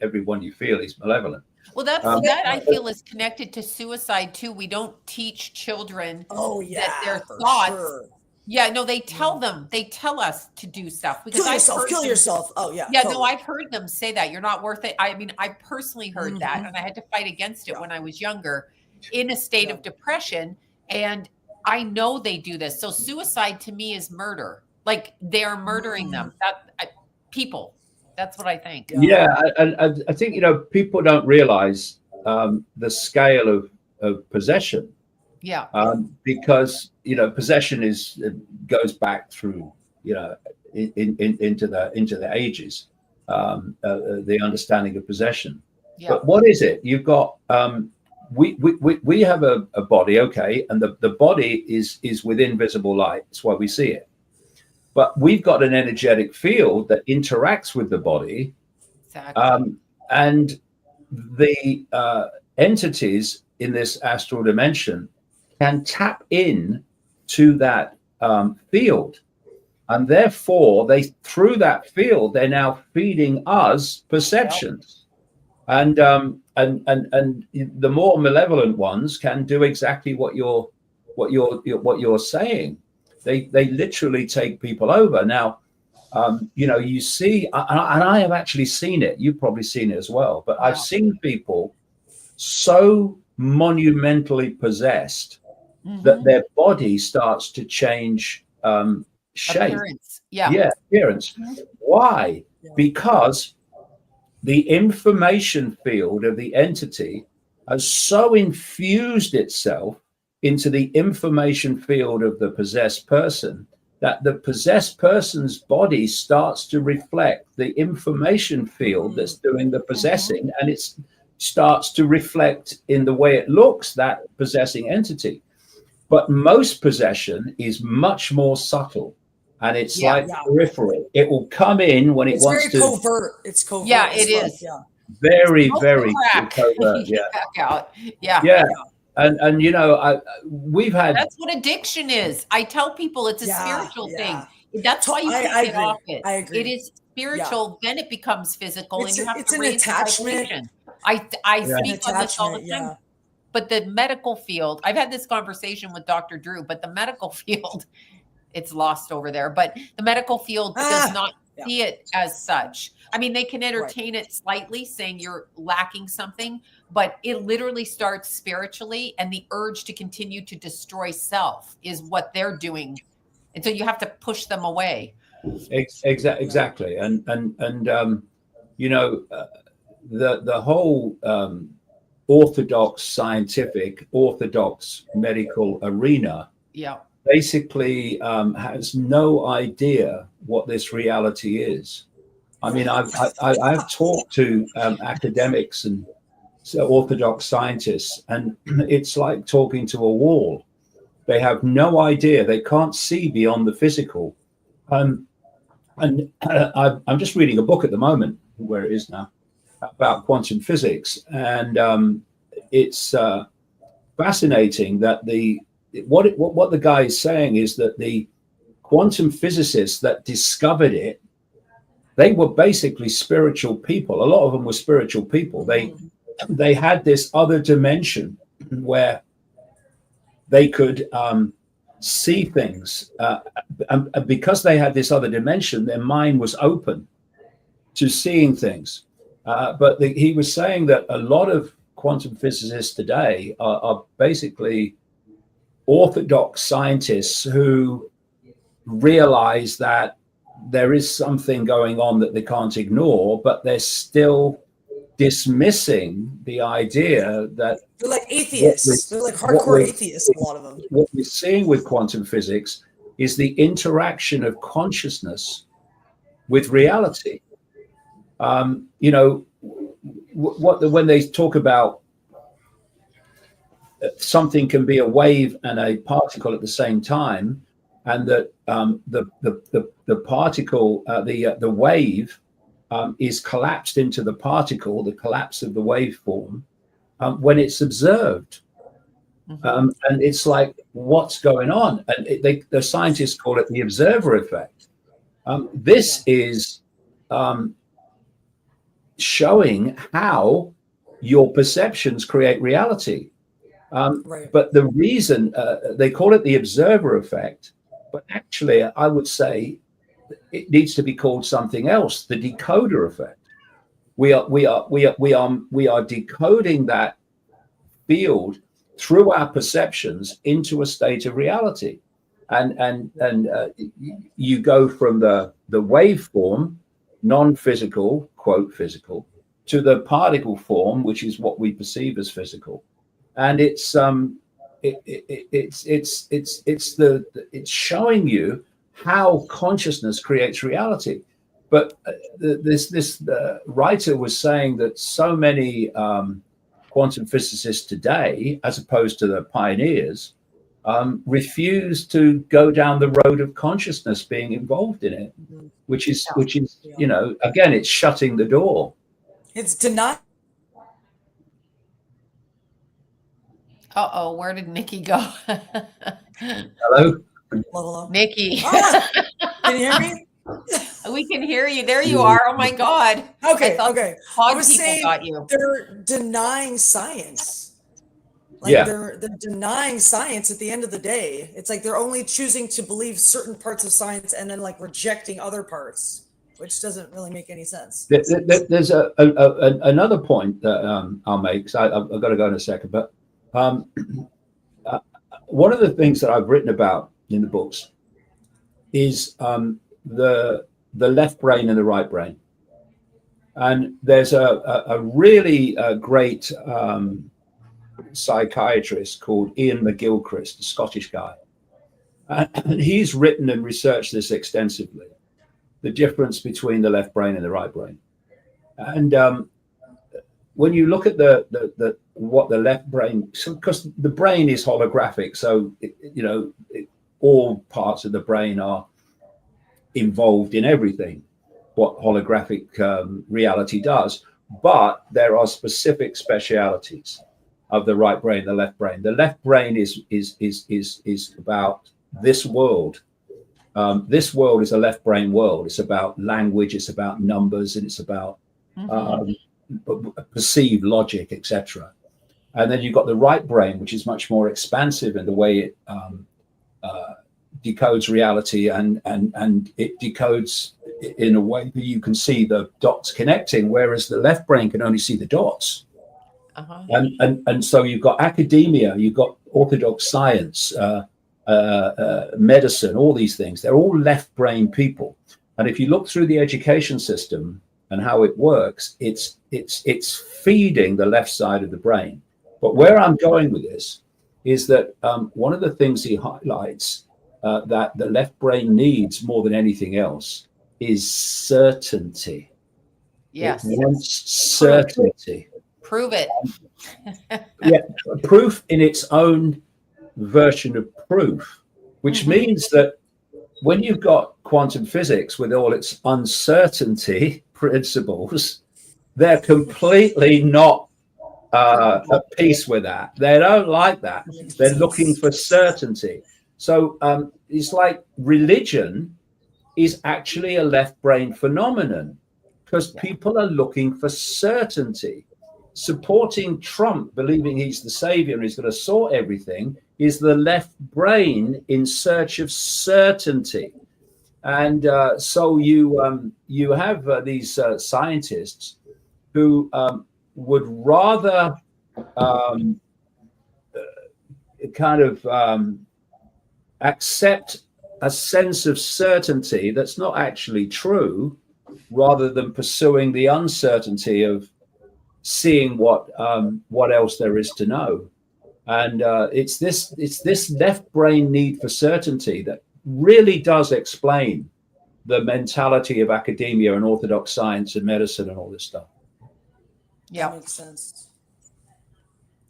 everyone you feel is malevolent. Well, that I feel is connected to suicide too. We don't teach children that their thoughts. Sure. Yeah, no, they tell them. They tell us to do stuff because kill yourself. Oh yeah. Yeah, totally. No, I've heard them say that you're not worth it. I mean, I personally heard that, and I had to fight against it when I was younger, in a state of depression. And I know they do this. So suicide to me is murder. Like they're murdering them. People. That's what I think. Yeah, I think people don't realize the scale of possession. Yeah. Because possession goes back through into the ages, the understanding of possession. Yeah. But what is it? You've got we have a body, okay, and the body is within visible light. That's why we see it. But we've got an energetic field that interacts with the body, exactly. And the entities in this astral dimension can tap in to that field, and therefore through that field they're now feeding us perceptions. and the more malevolent ones can do exactly what you're saying. They literally take people over. Now, you see, and I have actually seen it. You've probably seen it as well. But I've seen people so monumentally possessed that their body starts to change shape. Appearance. Yeah, appearance. Why? Because the information field of the entity has so infused itself into the information field of the possessed person that the possessed person's body starts to reflect the information field that's doing the possessing, and it starts to reflect in the way it looks, that possessing entity. But most possession is much more subtle, and it's peripheral. It will come in when it wants to. It's very covert. It's covert. Yeah, it is. Very, very covert. Yeah. And we've had. That's what addiction is. I tell people it's a spiritual thing. That's why you can't get off it. I agree. It is spiritual, then it becomes physical, and you have to an raise attachment. the I speak on this all the time. But the medical field, I've had this conversation with Dr. Drew, but the medical field, it's lost over there. But the medical field does not see it as such. I mean, they can entertain it slightly, saying you're lacking something, but it literally starts spiritually, and the urge to continue to destroy self is what they're doing. And so you have to push them away. Exactly. And the whole orthodox medical arena basically has no idea what this reality is. I mean, I've talked to academics and orthodox scientists, and it's like talking to a wall. They have no idea. They can't see beyond the physical. And I'm just reading a book at the moment, where it is now, about quantum physics, and it's fascinating that what the guy is saying is that the quantum physicists that discovered it, they were basically spiritual people. A lot of them were spiritual people. They had this other dimension where they could see things, and because they had this other dimension, their mind was open to seeing things. But he was saying that a lot of quantum physicists today are basically orthodox scientists who realize that there is something going on that they can't ignore, but they're still dismissing the idea that they're like atheists. They're like hardcore atheists, a lot of them. What we're seeing with quantum physics is the interaction of consciousness with reality. When they talk about something can be a wave and a particle at the same time, and that the particle, the wave, is collapsed into the particle, the collapse of the waveform, when it's observed. And it's like, what's going on? And the scientists call it the observer effect. This is showing how your perceptions create reality. But the reason they call it the observer effect, but actually I would say it needs to be called something else, the decoder effect. We are decoding that field through our perceptions into a state of reality, and you go from the waveform, non-physical, quote physical, to the particle form, which is what we perceive as physical, and it's showing you how consciousness creates reality. But this writer was saying that so many quantum physicists today, as opposed to the pioneers, refuse to go down the road of consciousness being involved in it, which is again, it's shutting the door. It's denied. Uh-oh, where did Nikki go? Hello? Hello. Nikki. Oh, can you hear me? We can hear you. There you are. Oh my God. Okay. Okay. I was people saying got you. they're denying science. Like Yeah. they're denying science at the end of the day. It's like they're only choosing to believe certain parts of science and then like rejecting other parts, which doesn't really make any sense. There's another point that I'll make, because I've got to go in a second, but one of the things that I've written about in the books is the left brain and the right brain. And there's a really great psychiatrist called Ian McGilchrist, a Scottish guy. And he's written and researched this extensively, the difference between the left brain and the right brain. And when you look at what the left brain, because the brain is holographic, so all parts of the brain are involved in everything what holographic reality does, but there are specific specialities of the right brain, the left brain. The left brain is about this world. This world is a left brain world. It's about language, it's about numbers, and it's about perceived logic, etc. And then you've got the right brain, which is much more expansive in the way it decodes reality, and it decodes in a way that you can see the dots connecting, whereas the left brain can only see the dots. And so you've got academia, you've got orthodox science, medicine, all these things. They're all left brain people. And if you look through the education system and how it works, it's feeding the left side of the brain. But where I'm going with this is that one of the things he highlights that the left brain needs more than anything else is certainty. Yes. It wants certainty. Prove it. Yeah, proof in its own version of proof, which means that when you've got quantum physics with all its uncertainty principles, they're completely not at peace with that. They don't like that. They're looking for certainty. So it's like religion is actually a left brain phenomenon, because people are looking for certainty. Supporting Trump, believing he's the savior and he's going to sort everything, is the left brain in search of certainty. And so you have these scientists who would rather accept a sense of certainty that's not actually true, rather than pursuing the uncertainty of seeing what else there is to know. And it's this left brain need for certainty that really does explain the mentality of academia and orthodox science and medicine and all this stuff. Yeah, makes sense.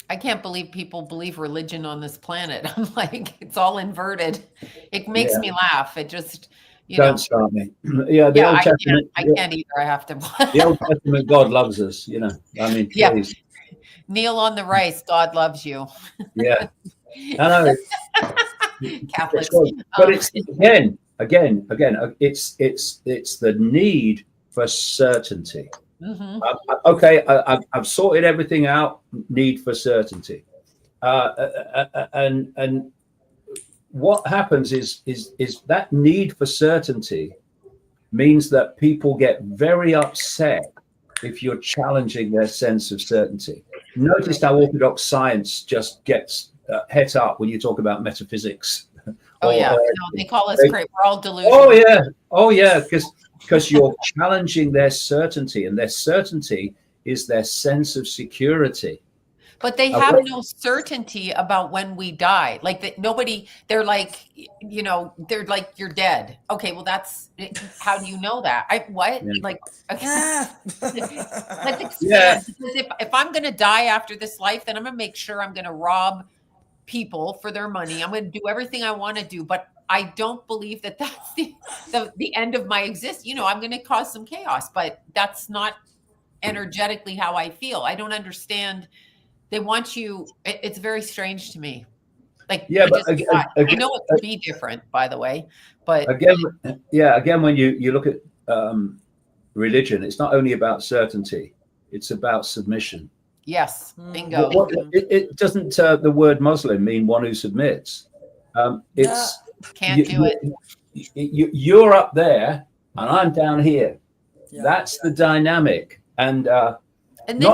I can't believe people believe religion on this planet. I'm like, it's all inverted. It makes me laugh. It just, Don't start me. Yeah, the Old Testament. I can't either. I have to. The Old Testament, God loves us. I mean, please. Kneel on the rice. God loves you. Yeah, I know. Catholics. But it's again, it's the need for certainty. Okay, I've sorted everything out. Need for certainty, and what happens is that need for certainty means that people get very upset if you're challenging their sense of certainty. Notice how orthodox science just gets het up when you talk about metaphysics. No, they call us crazy. We're all delusional. Oh yeah, because you're challenging their certainty, and their certainty is their sense of security. But they have no certainty about when we die. Like that, nobody. They're like, they're like, you're dead. Okay, well, that's how do you know that? Like, okay. Let's expand. Because if I'm going to die after this life, then I'm going to make sure I'm going to rob people for their money. I'm going to do everything I want to do, but I don't believe that that's the end of my existence. I'm going to cause some chaos, but that's not energetically how I feel. I don't understand. They want you. It's very strange to me. Like, yeah, but I know it could be different, by the way, but again, when you look at religion, it's not only about certainty, it's about submission. Yes, bingo. It doesn't the word Muslim mean one who submits. It's can't do it. You're up there and I'm down here. That's the dynamic, and not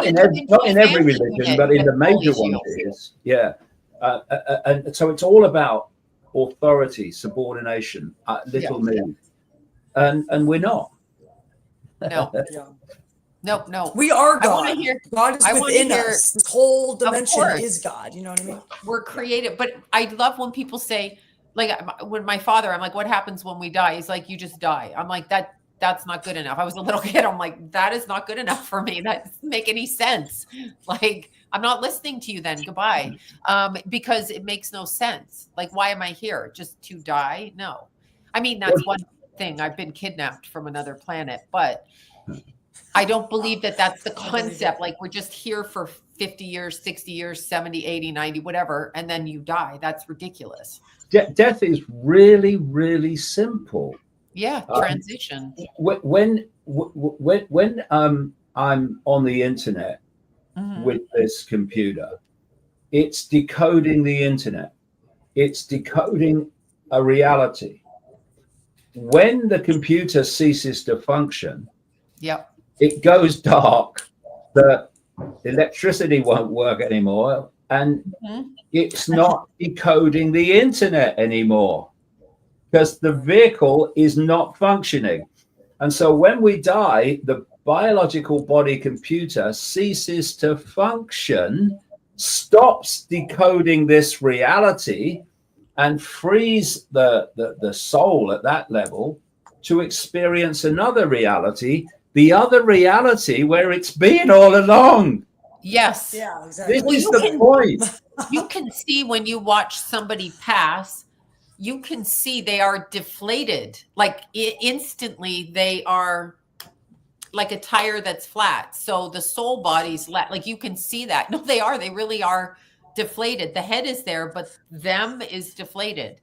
in every religion, but in the major ones it is. Yeah, and so it's all about authority, subordination, little me, and we're not. No. No. We are God. God is within hear, us. This whole dimension is God. You know what I mean? We're creative. But I love when people say, like, when my father, I'm like, what happens when we die? He's like, you just die. I'm like, that's not good enough. I was a little kid. I'm like, that is not good enough for me. That doesn't make any sense. Like, I'm not listening to you then. Goodbye. Because it makes no sense. Like, why am I here? Just to die? No. I mean, that's one thing. I've been kidnapped from another planet, but I don't believe that that's the concept. Like, we're just here for 50 years, 60 years, 70, 80, 90, whatever, and then you die. That's ridiculous. Death is really, really simple. Yeah, transition. When I'm on the internet with this computer, it's decoding the internet. It's decoding a reality. When the computer ceases to function, it goes dark, the electricity won't work anymore, and it's not decoding the internet anymore because the vehicle is not functioning. And so when we die, the biological body computer ceases to function, stops decoding this reality, and frees the soul at that level to experience another reality, the other reality where it's been all along. Yes. Yeah, exactly. This is the point. You can see when you watch somebody pass, you can see they are deflated. Like instantly they are like a tire that's flat. So the soul body's like you can see that. No, they really are deflated. The head is there, but them is deflated.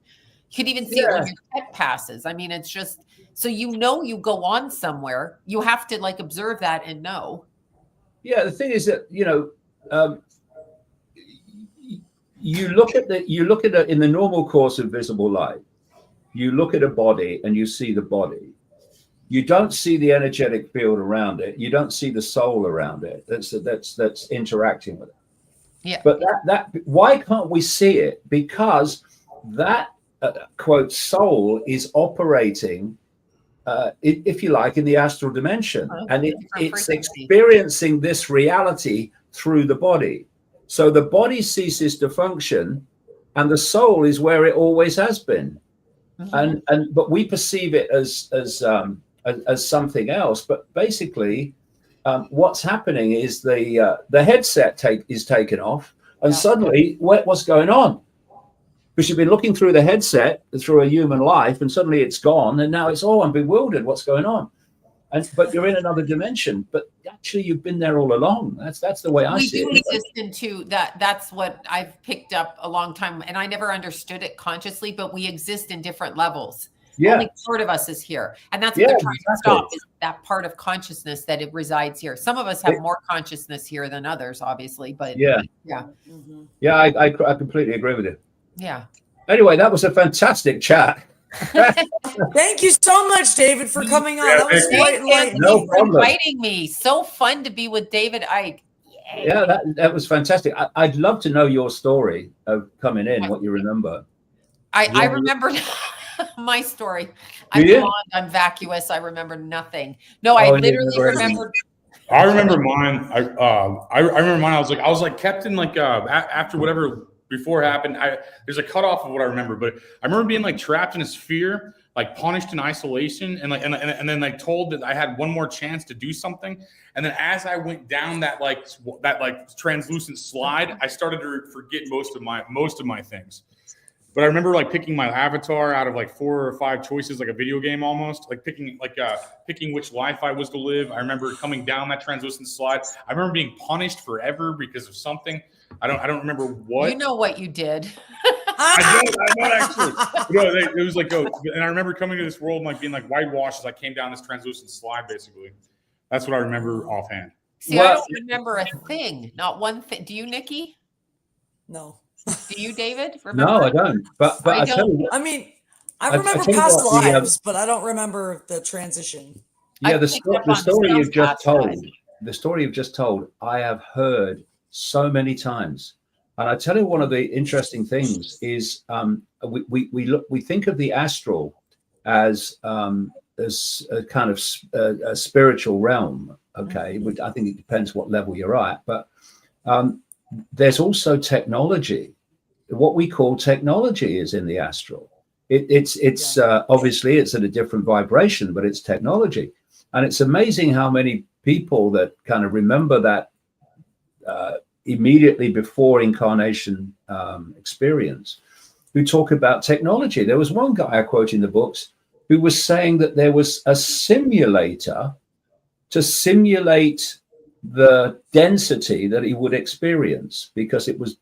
You can even see it when your pet passes. I mean, it's just, so you go on somewhere. You have to like observe that and know. Yeah, the thing is that, you look at it in the normal course of visible light. You look at a body and you see the body. You don't see the energetic field around it. You don't see the soul around it. That's interacting with it. Yeah. But that why can't we see it? Because that quote soul is operating, if you like, in the astral dimension, and it's experiencing this reality through the body. So the body ceases to function, and the soul is where it always has been. But we perceive it as something else. But basically, what's happening is the headset is taken off, and suddenly, what's going on? Because you've been looking through the headset through a human life, and suddenly it's gone, and now I'm bewildered. What's going on? But you're in another dimension. But actually, you've been there all along. That's the way I see it. We do exist into that. That's what I've picked up a long time, and I never understood it consciously. But we exist in different levels. Yeah. Only part of us is here, and that's what they're trying to stop. Is that part of consciousness that it resides here. Some of us have more consciousness here than others, obviously. But I completely agree with you. Yeah. Anyway, that was a fantastic chat. Thank you so much, David, for coming on. That was quite enlightening. No problem. Inviting me. So fun to be with David Icke. Yay. Yeah, that was fantastic. I'd love to know your story of coming in, what you remember. I remember my story. I'm blonde, I'm vacuous. I remember nothing. No, I literally remembered. I remember mine. I remember mine. I was like kept in like after whatever before happened. There's a cutoff of what I remember, but I remember being like trapped in a sphere, like punished in isolation, and then like told that I had one more chance to do something. And then as I went down that translucent slide, I started to forget most of my things. But I remember like picking my avatar out of like 4 or 5 choices, like a video game almost, like picking which life I was to live. I remember coming down that translucent slide. I remember being punished forever because of something. I don't remember what. You know what you did. I don't actually. No, it was like, and I remember coming to this world and like being like whitewashed as I came down this translucent slide, basically. That's what I remember offhand. See, I don't remember a thing, not one thing. Do you, Nikki? No. Do you, David? Remember? No, I don't. But I I tell don't. you what, I mean, I remember past lives, but I don't remember the transition. yeah, the story you've just told, the story you've just told, I have heard so many times. And I tell you, one of the interesting things is we think of the astral as a kind of a spiritual realm. Okay, I think it depends what level you're at, but there's also technology. What we call technology is in the astral. It's obviously it's at a different vibration, but it's technology, and it's amazing how many people that kind of remember that immediately before incarnation experience, who talk about technology. There was one guy I quote in the books who was saying that there was a simulator to simulate the density that he would experience, because it would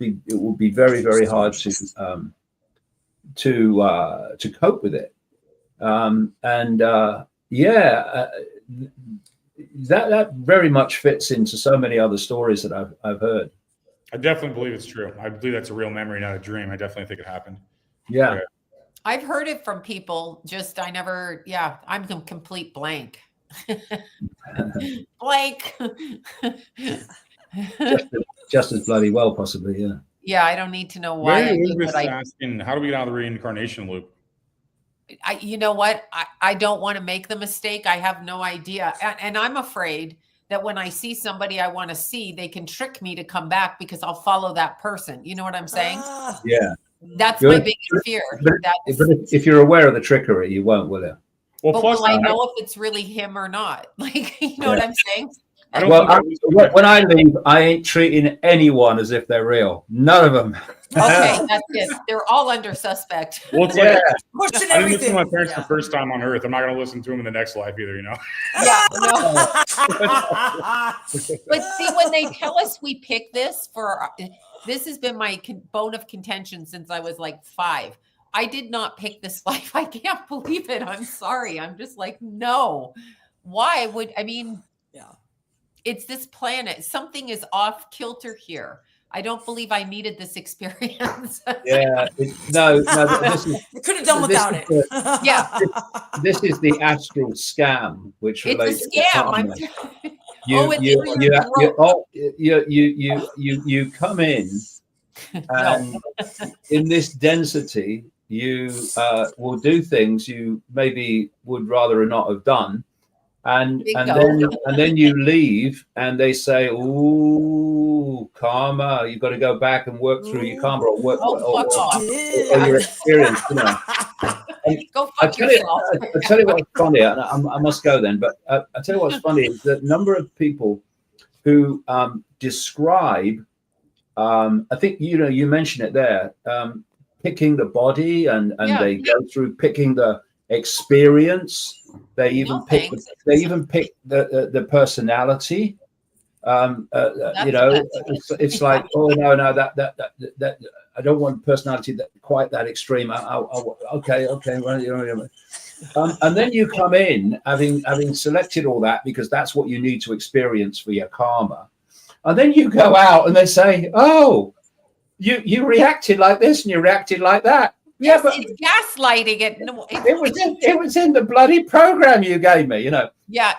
be very, very hard to cope with it. That very much fits into so many other stories that I've heard. I definitely believe it's true. I believe that's a real memory, not a dream. I definitely think it happened. Yeah. I've heard it from people. I'm a complete blank. Blank. just as bloody well, possibly. Yeah. Yeah, I don't need to know why. Asking, how do we get out of the reincarnation loop? You know what? I don't want to make the mistake. I have no idea. And I'm afraid that when I see somebody I want to see, they can trick me to come back because I'll follow that person. You know what I'm saying? Yeah. That's my biggest fear. But if you're aware of the trickery, you won't, will you? Well, but will I know if it's really him or not? Like, you know what I'm saying? When I leave, I ain't treating anyone as if they're real. None of them. Okay, that's it. They're all under suspect. Well, it's like, I didn't listen to my parents the first time on Earth. I'm not going to listen to them in the next life either, you know? Yeah, no. But see, when they tell us we pick this this has been my bone of contention since I was like 5. I did not pick this life. I can't believe it. I'm sorry. I'm just like, no. Why would, it's this planet. Something is off kilter here. I don't believe I needed this experience. Yeah. No. This is, you could have done without it. Yeah. This is the astral scam, which relates to scam. You come in, and in this density, you will do things you maybe would rather not have done. And then you leave, and they say, "Ooh, karma! You've got to go back and work through your karma or work or your experience." You know. Go fuck yourself. I tell you what's funny, and I must go then. But I tell you what's funny is the number of people who describe. I think you mentioned it there. Picking the body, and they go through picking the experience. They even pick the personality. It's like, oh no, that I don't want personality that quite that extreme. Okay, well, and then you come in having selected all that because that's what you need to experience for your karma, and then you go out and they say, oh, you reacted like this and you reacted like that. Yeah, but it's gaslighting. It was in the bloody program you gave me, you know. Yeah,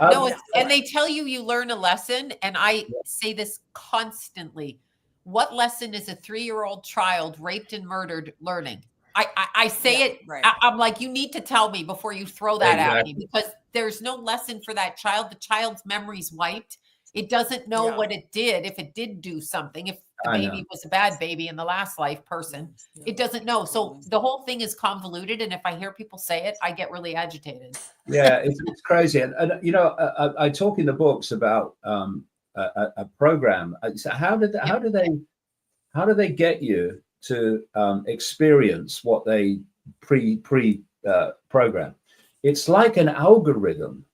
and they tell you learn a lesson, and I say this constantly. What lesson is a 3-year-old child raped and murdered learning? I say it. Right. I'm like, you need to tell me before you throw that at me, because there's no lesson for that child. The child's memory's wiped. It doesn't know what it did, if it did do something, if the baby was a bad baby in the last life person. It doesn't know. So the whole thing is convoluted. And if I hear people say it, I get really agitated. Yeah, it's crazy. And I talk in the books about a program. So how do they get you to experience what they program? It's like an algorithm.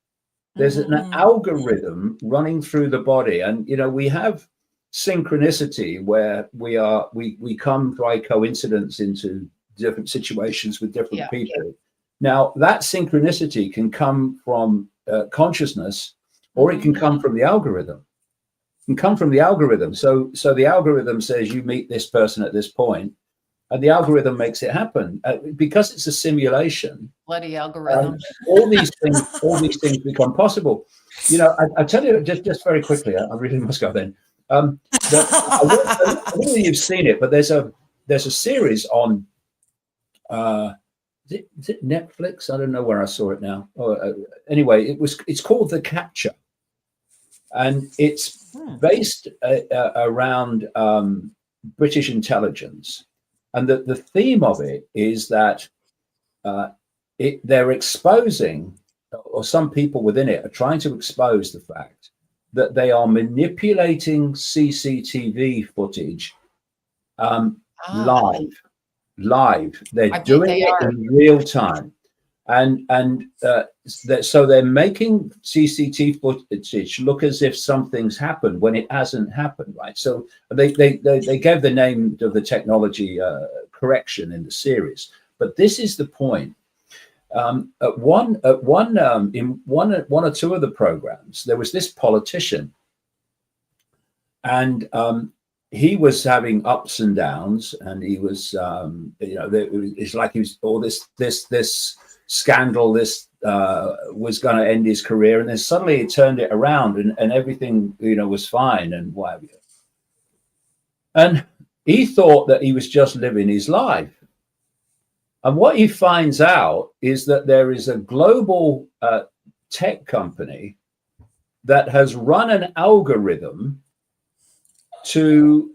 There's an algorithm running through the body, and we have synchronicity where we come by coincidence into different situations with different people. Now that synchronicity can come from consciousness, or it can come from the algorithm. It can come from the algorithm. So the algorithm says you meet this person at this point, and the algorithm makes it happen because it's a simulation. Bloody algorithm. All these things become possible. You know, I tell you just very quickly. I really must go then. I don't know if you've seen it, but there's a series on. Is it Netflix? I don't know where I saw it now. Anyway, it's called The Capture, and it's based around British intelligence. And the theme of it is that they're exposing, or some people within it are trying to expose the fact that they are manipulating CCTV footage live. They're doing it in real time. And so they're making CCTV footage look as if something's happened when it hasn't happened, right? So they gave the name of the technology correction in the series, but this is the point. In one or two of the programs, there was this politician, and he was having ups and downs, and he was, it's like he was all this scandal, this was going to end his career, and then suddenly he turned it around, and everything, was fine and what have you. And he thought that he was just living his life. And what he finds out is that there is a global tech company that has run an algorithm to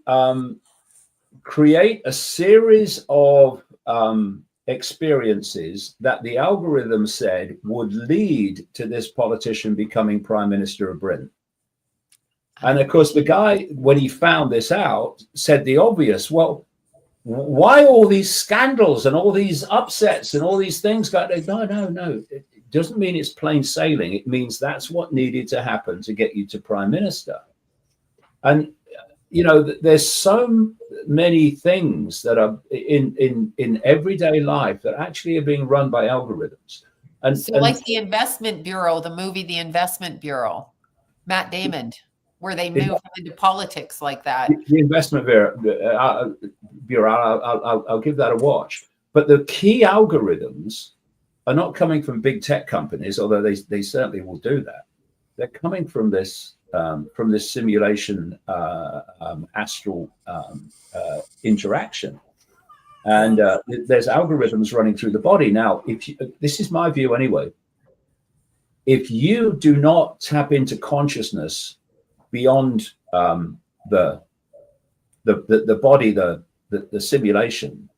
create a series of experiences that the algorithm said would lead to this politician becoming Prime Minister of Britain. And of course, the guy, when he found this out, said the obvious, well, why all these scandals and all these upsets and all these things? No. It doesn't mean it's plain sailing. It means that's what needed to happen to get you to Prime Minister. And there's so many things that are in everyday life that actually are being run by algorithms. And so, like the Investment Bureau, the movie The Investment Bureau, Matt Damon, where they move into politics like that. The Investment Bureau, I'll give that a watch. But the key algorithms are not coming from big tech companies, although they certainly will do that. They're coming from this simulation astral interaction, and there's algorithms running through the body. Now, this is my view anyway, if you do not tap into consciousness beyond the body, the simulation,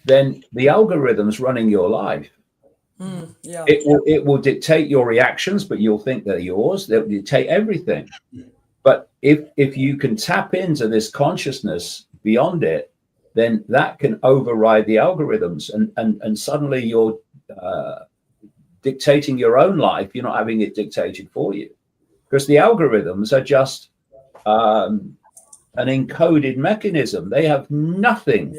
then the algorithms running your life, it will dictate your reactions, but you'll think they're yours. They'll dictate everything. But if you can tap into this consciousness beyond it, then that can override the algorithms, and suddenly you're dictating your own life. You're not having it dictated for you, because the algorithms are just an encoded mechanism. They have nothing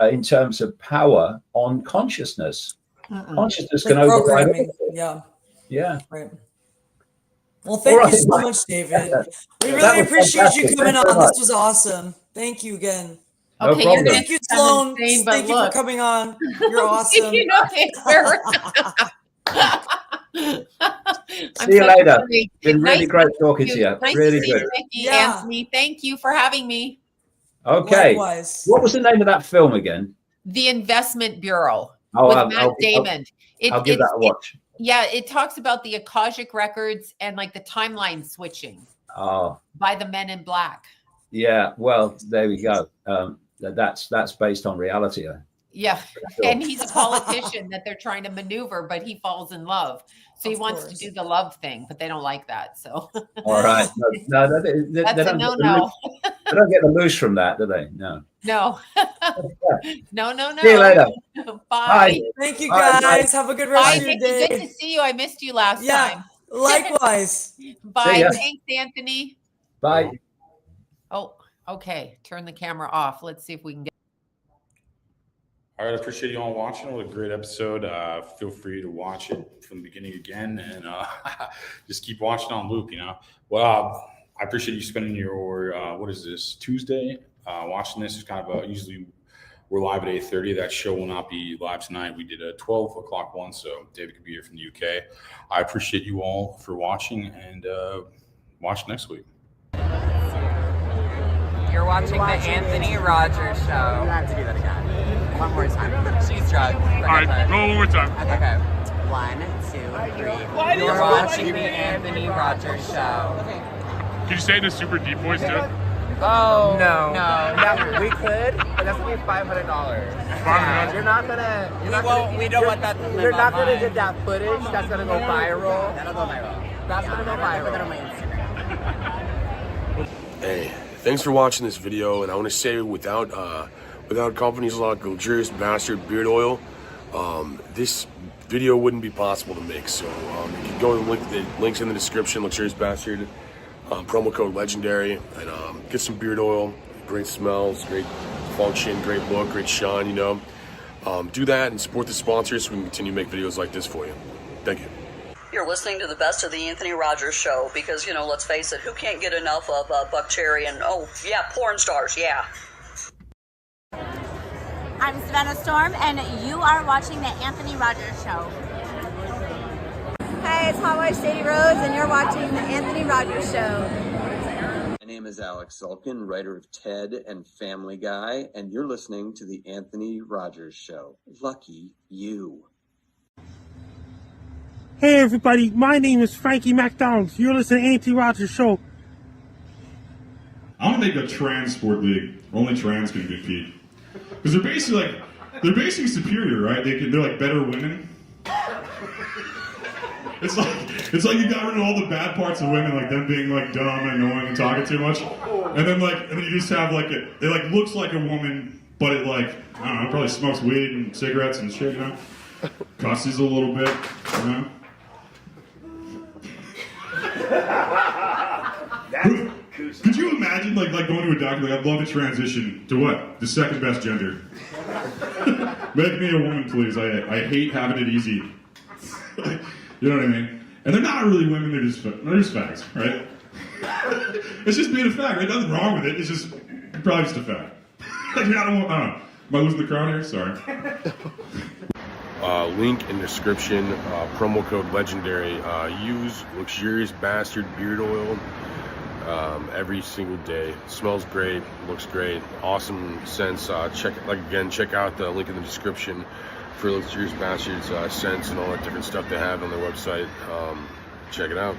in terms of power on consciousness. Consciousness can override everything. Yeah. Right. Well, thank you so much, David. We really appreciate you coming on. This was awesome. Thank you again. Okay, and thank you, Sloan. Thank you for coming on. You're awesome. See you later. It's been really great talking to you. Nice really to good. See you, Nikki, Anthony. Thank you for having me. Okay. Likewise. What was the name of that film again? The Investment Bureau. Oh, with Matt Damon. I'll give that a watch. It talks about the Akashic records and like the timeline switching by the Men in Black. Yeah, well, there we go. That's based on reality. Yeah, and he's a politician that they're trying to maneuver, but he falls in love. So he wants to do the love thing, but they don't like that. So all right, no, that's a no. They don't get the loose from that, do they? No. No. No. See you later. Bye. Thank you, guys. Have a good rest of your day. Good to see you. I missed you last time. Likewise. Bye. Thanks, Anthony. Bye. Oh, okay. Turn the camera off. Let's see if we can get. All right, I appreciate you all watching. What a great episode. Feel free to watch it from the beginning again and just keep watching on loop, you know. Well, I appreciate you spending your, what is this, Tuesday, watching this. It's kind of usually we're live at 8:30. That show will not be live tonight. We did a 12 o'clock one, so David could be here from the UK. I appreciate you all for watching, and watch next week. You're watching the Anthony Rogers You Show. have to do that again. One more time. She's drugged. All right, go one more time. Okay. 1, 2, 3. You're watching the Anthony Rogers Show. Can you say it in a super deep voice, too? Oh, No. no. We could, but that's gonna be $500. $500? You're not gonna. We don't want that to live You're not gonna online. get that footage. That's gonna go viral. That'll go viral. That's gonna go Put that on viral. my Instagram. Hey, thanks for watching this video, and I want to say without companies like Luxurious Bastard Beard Oil, this video wouldn't be possible to make. So you can go and the links in the description. Luxurious Bastard, promo code Legendary, and get some beard oil. Great smells, great function, great look, great shine. You know, do that and support the sponsors so we can continue to make videos like this for you. Thank you. You're listening to the best of the Anthony Rogers Show because, you know, let's face it, who can't get enough of Buck Cherry and, oh, yeah, porn stars, yeah. I'm Savannah Storm, and you are watching the Anthony Rogers Show. Hey, it's Hot Wife Shady Rose, and you're watching the Anthony Rogers Show. My name is Alex Sulkin, writer of Ted and Family Guy, and you're listening to the Anthony Rogers Show. Lucky you. Hey everybody, my name is Frankie MacDonald. You're listening to Anthony Rogers Show. I want to make a transport league. Only trans can compete. Because they're basically superior, right? They're like better women. It's like you got rid of all the bad parts of women, like them being like dumb and annoying and talking too much. And then you just have like it like looks like a woman, but it like, I don't know, probably smokes weed and cigarettes and shit, you know? Cusses a little bit, you know? Could you imagine like going to a doctor? Like, I'd love to transition to what? The second best gender. Make me a woman, please. I hate having it easy. You know what I mean? And they're not really women. They're just fags, right? It's just being a fag, right? Nothing wrong with it. It's just probably just a fag. I don't know. Am I losing the crown here? Sorry. Link in description, promo code Legendary. Use Luxurious Bastard Beard Oil every single day. Smells great, looks great, awesome scents. Check out the link in the description for Luxurious Bastards scents and all that different stuff they have on their website. Check it out.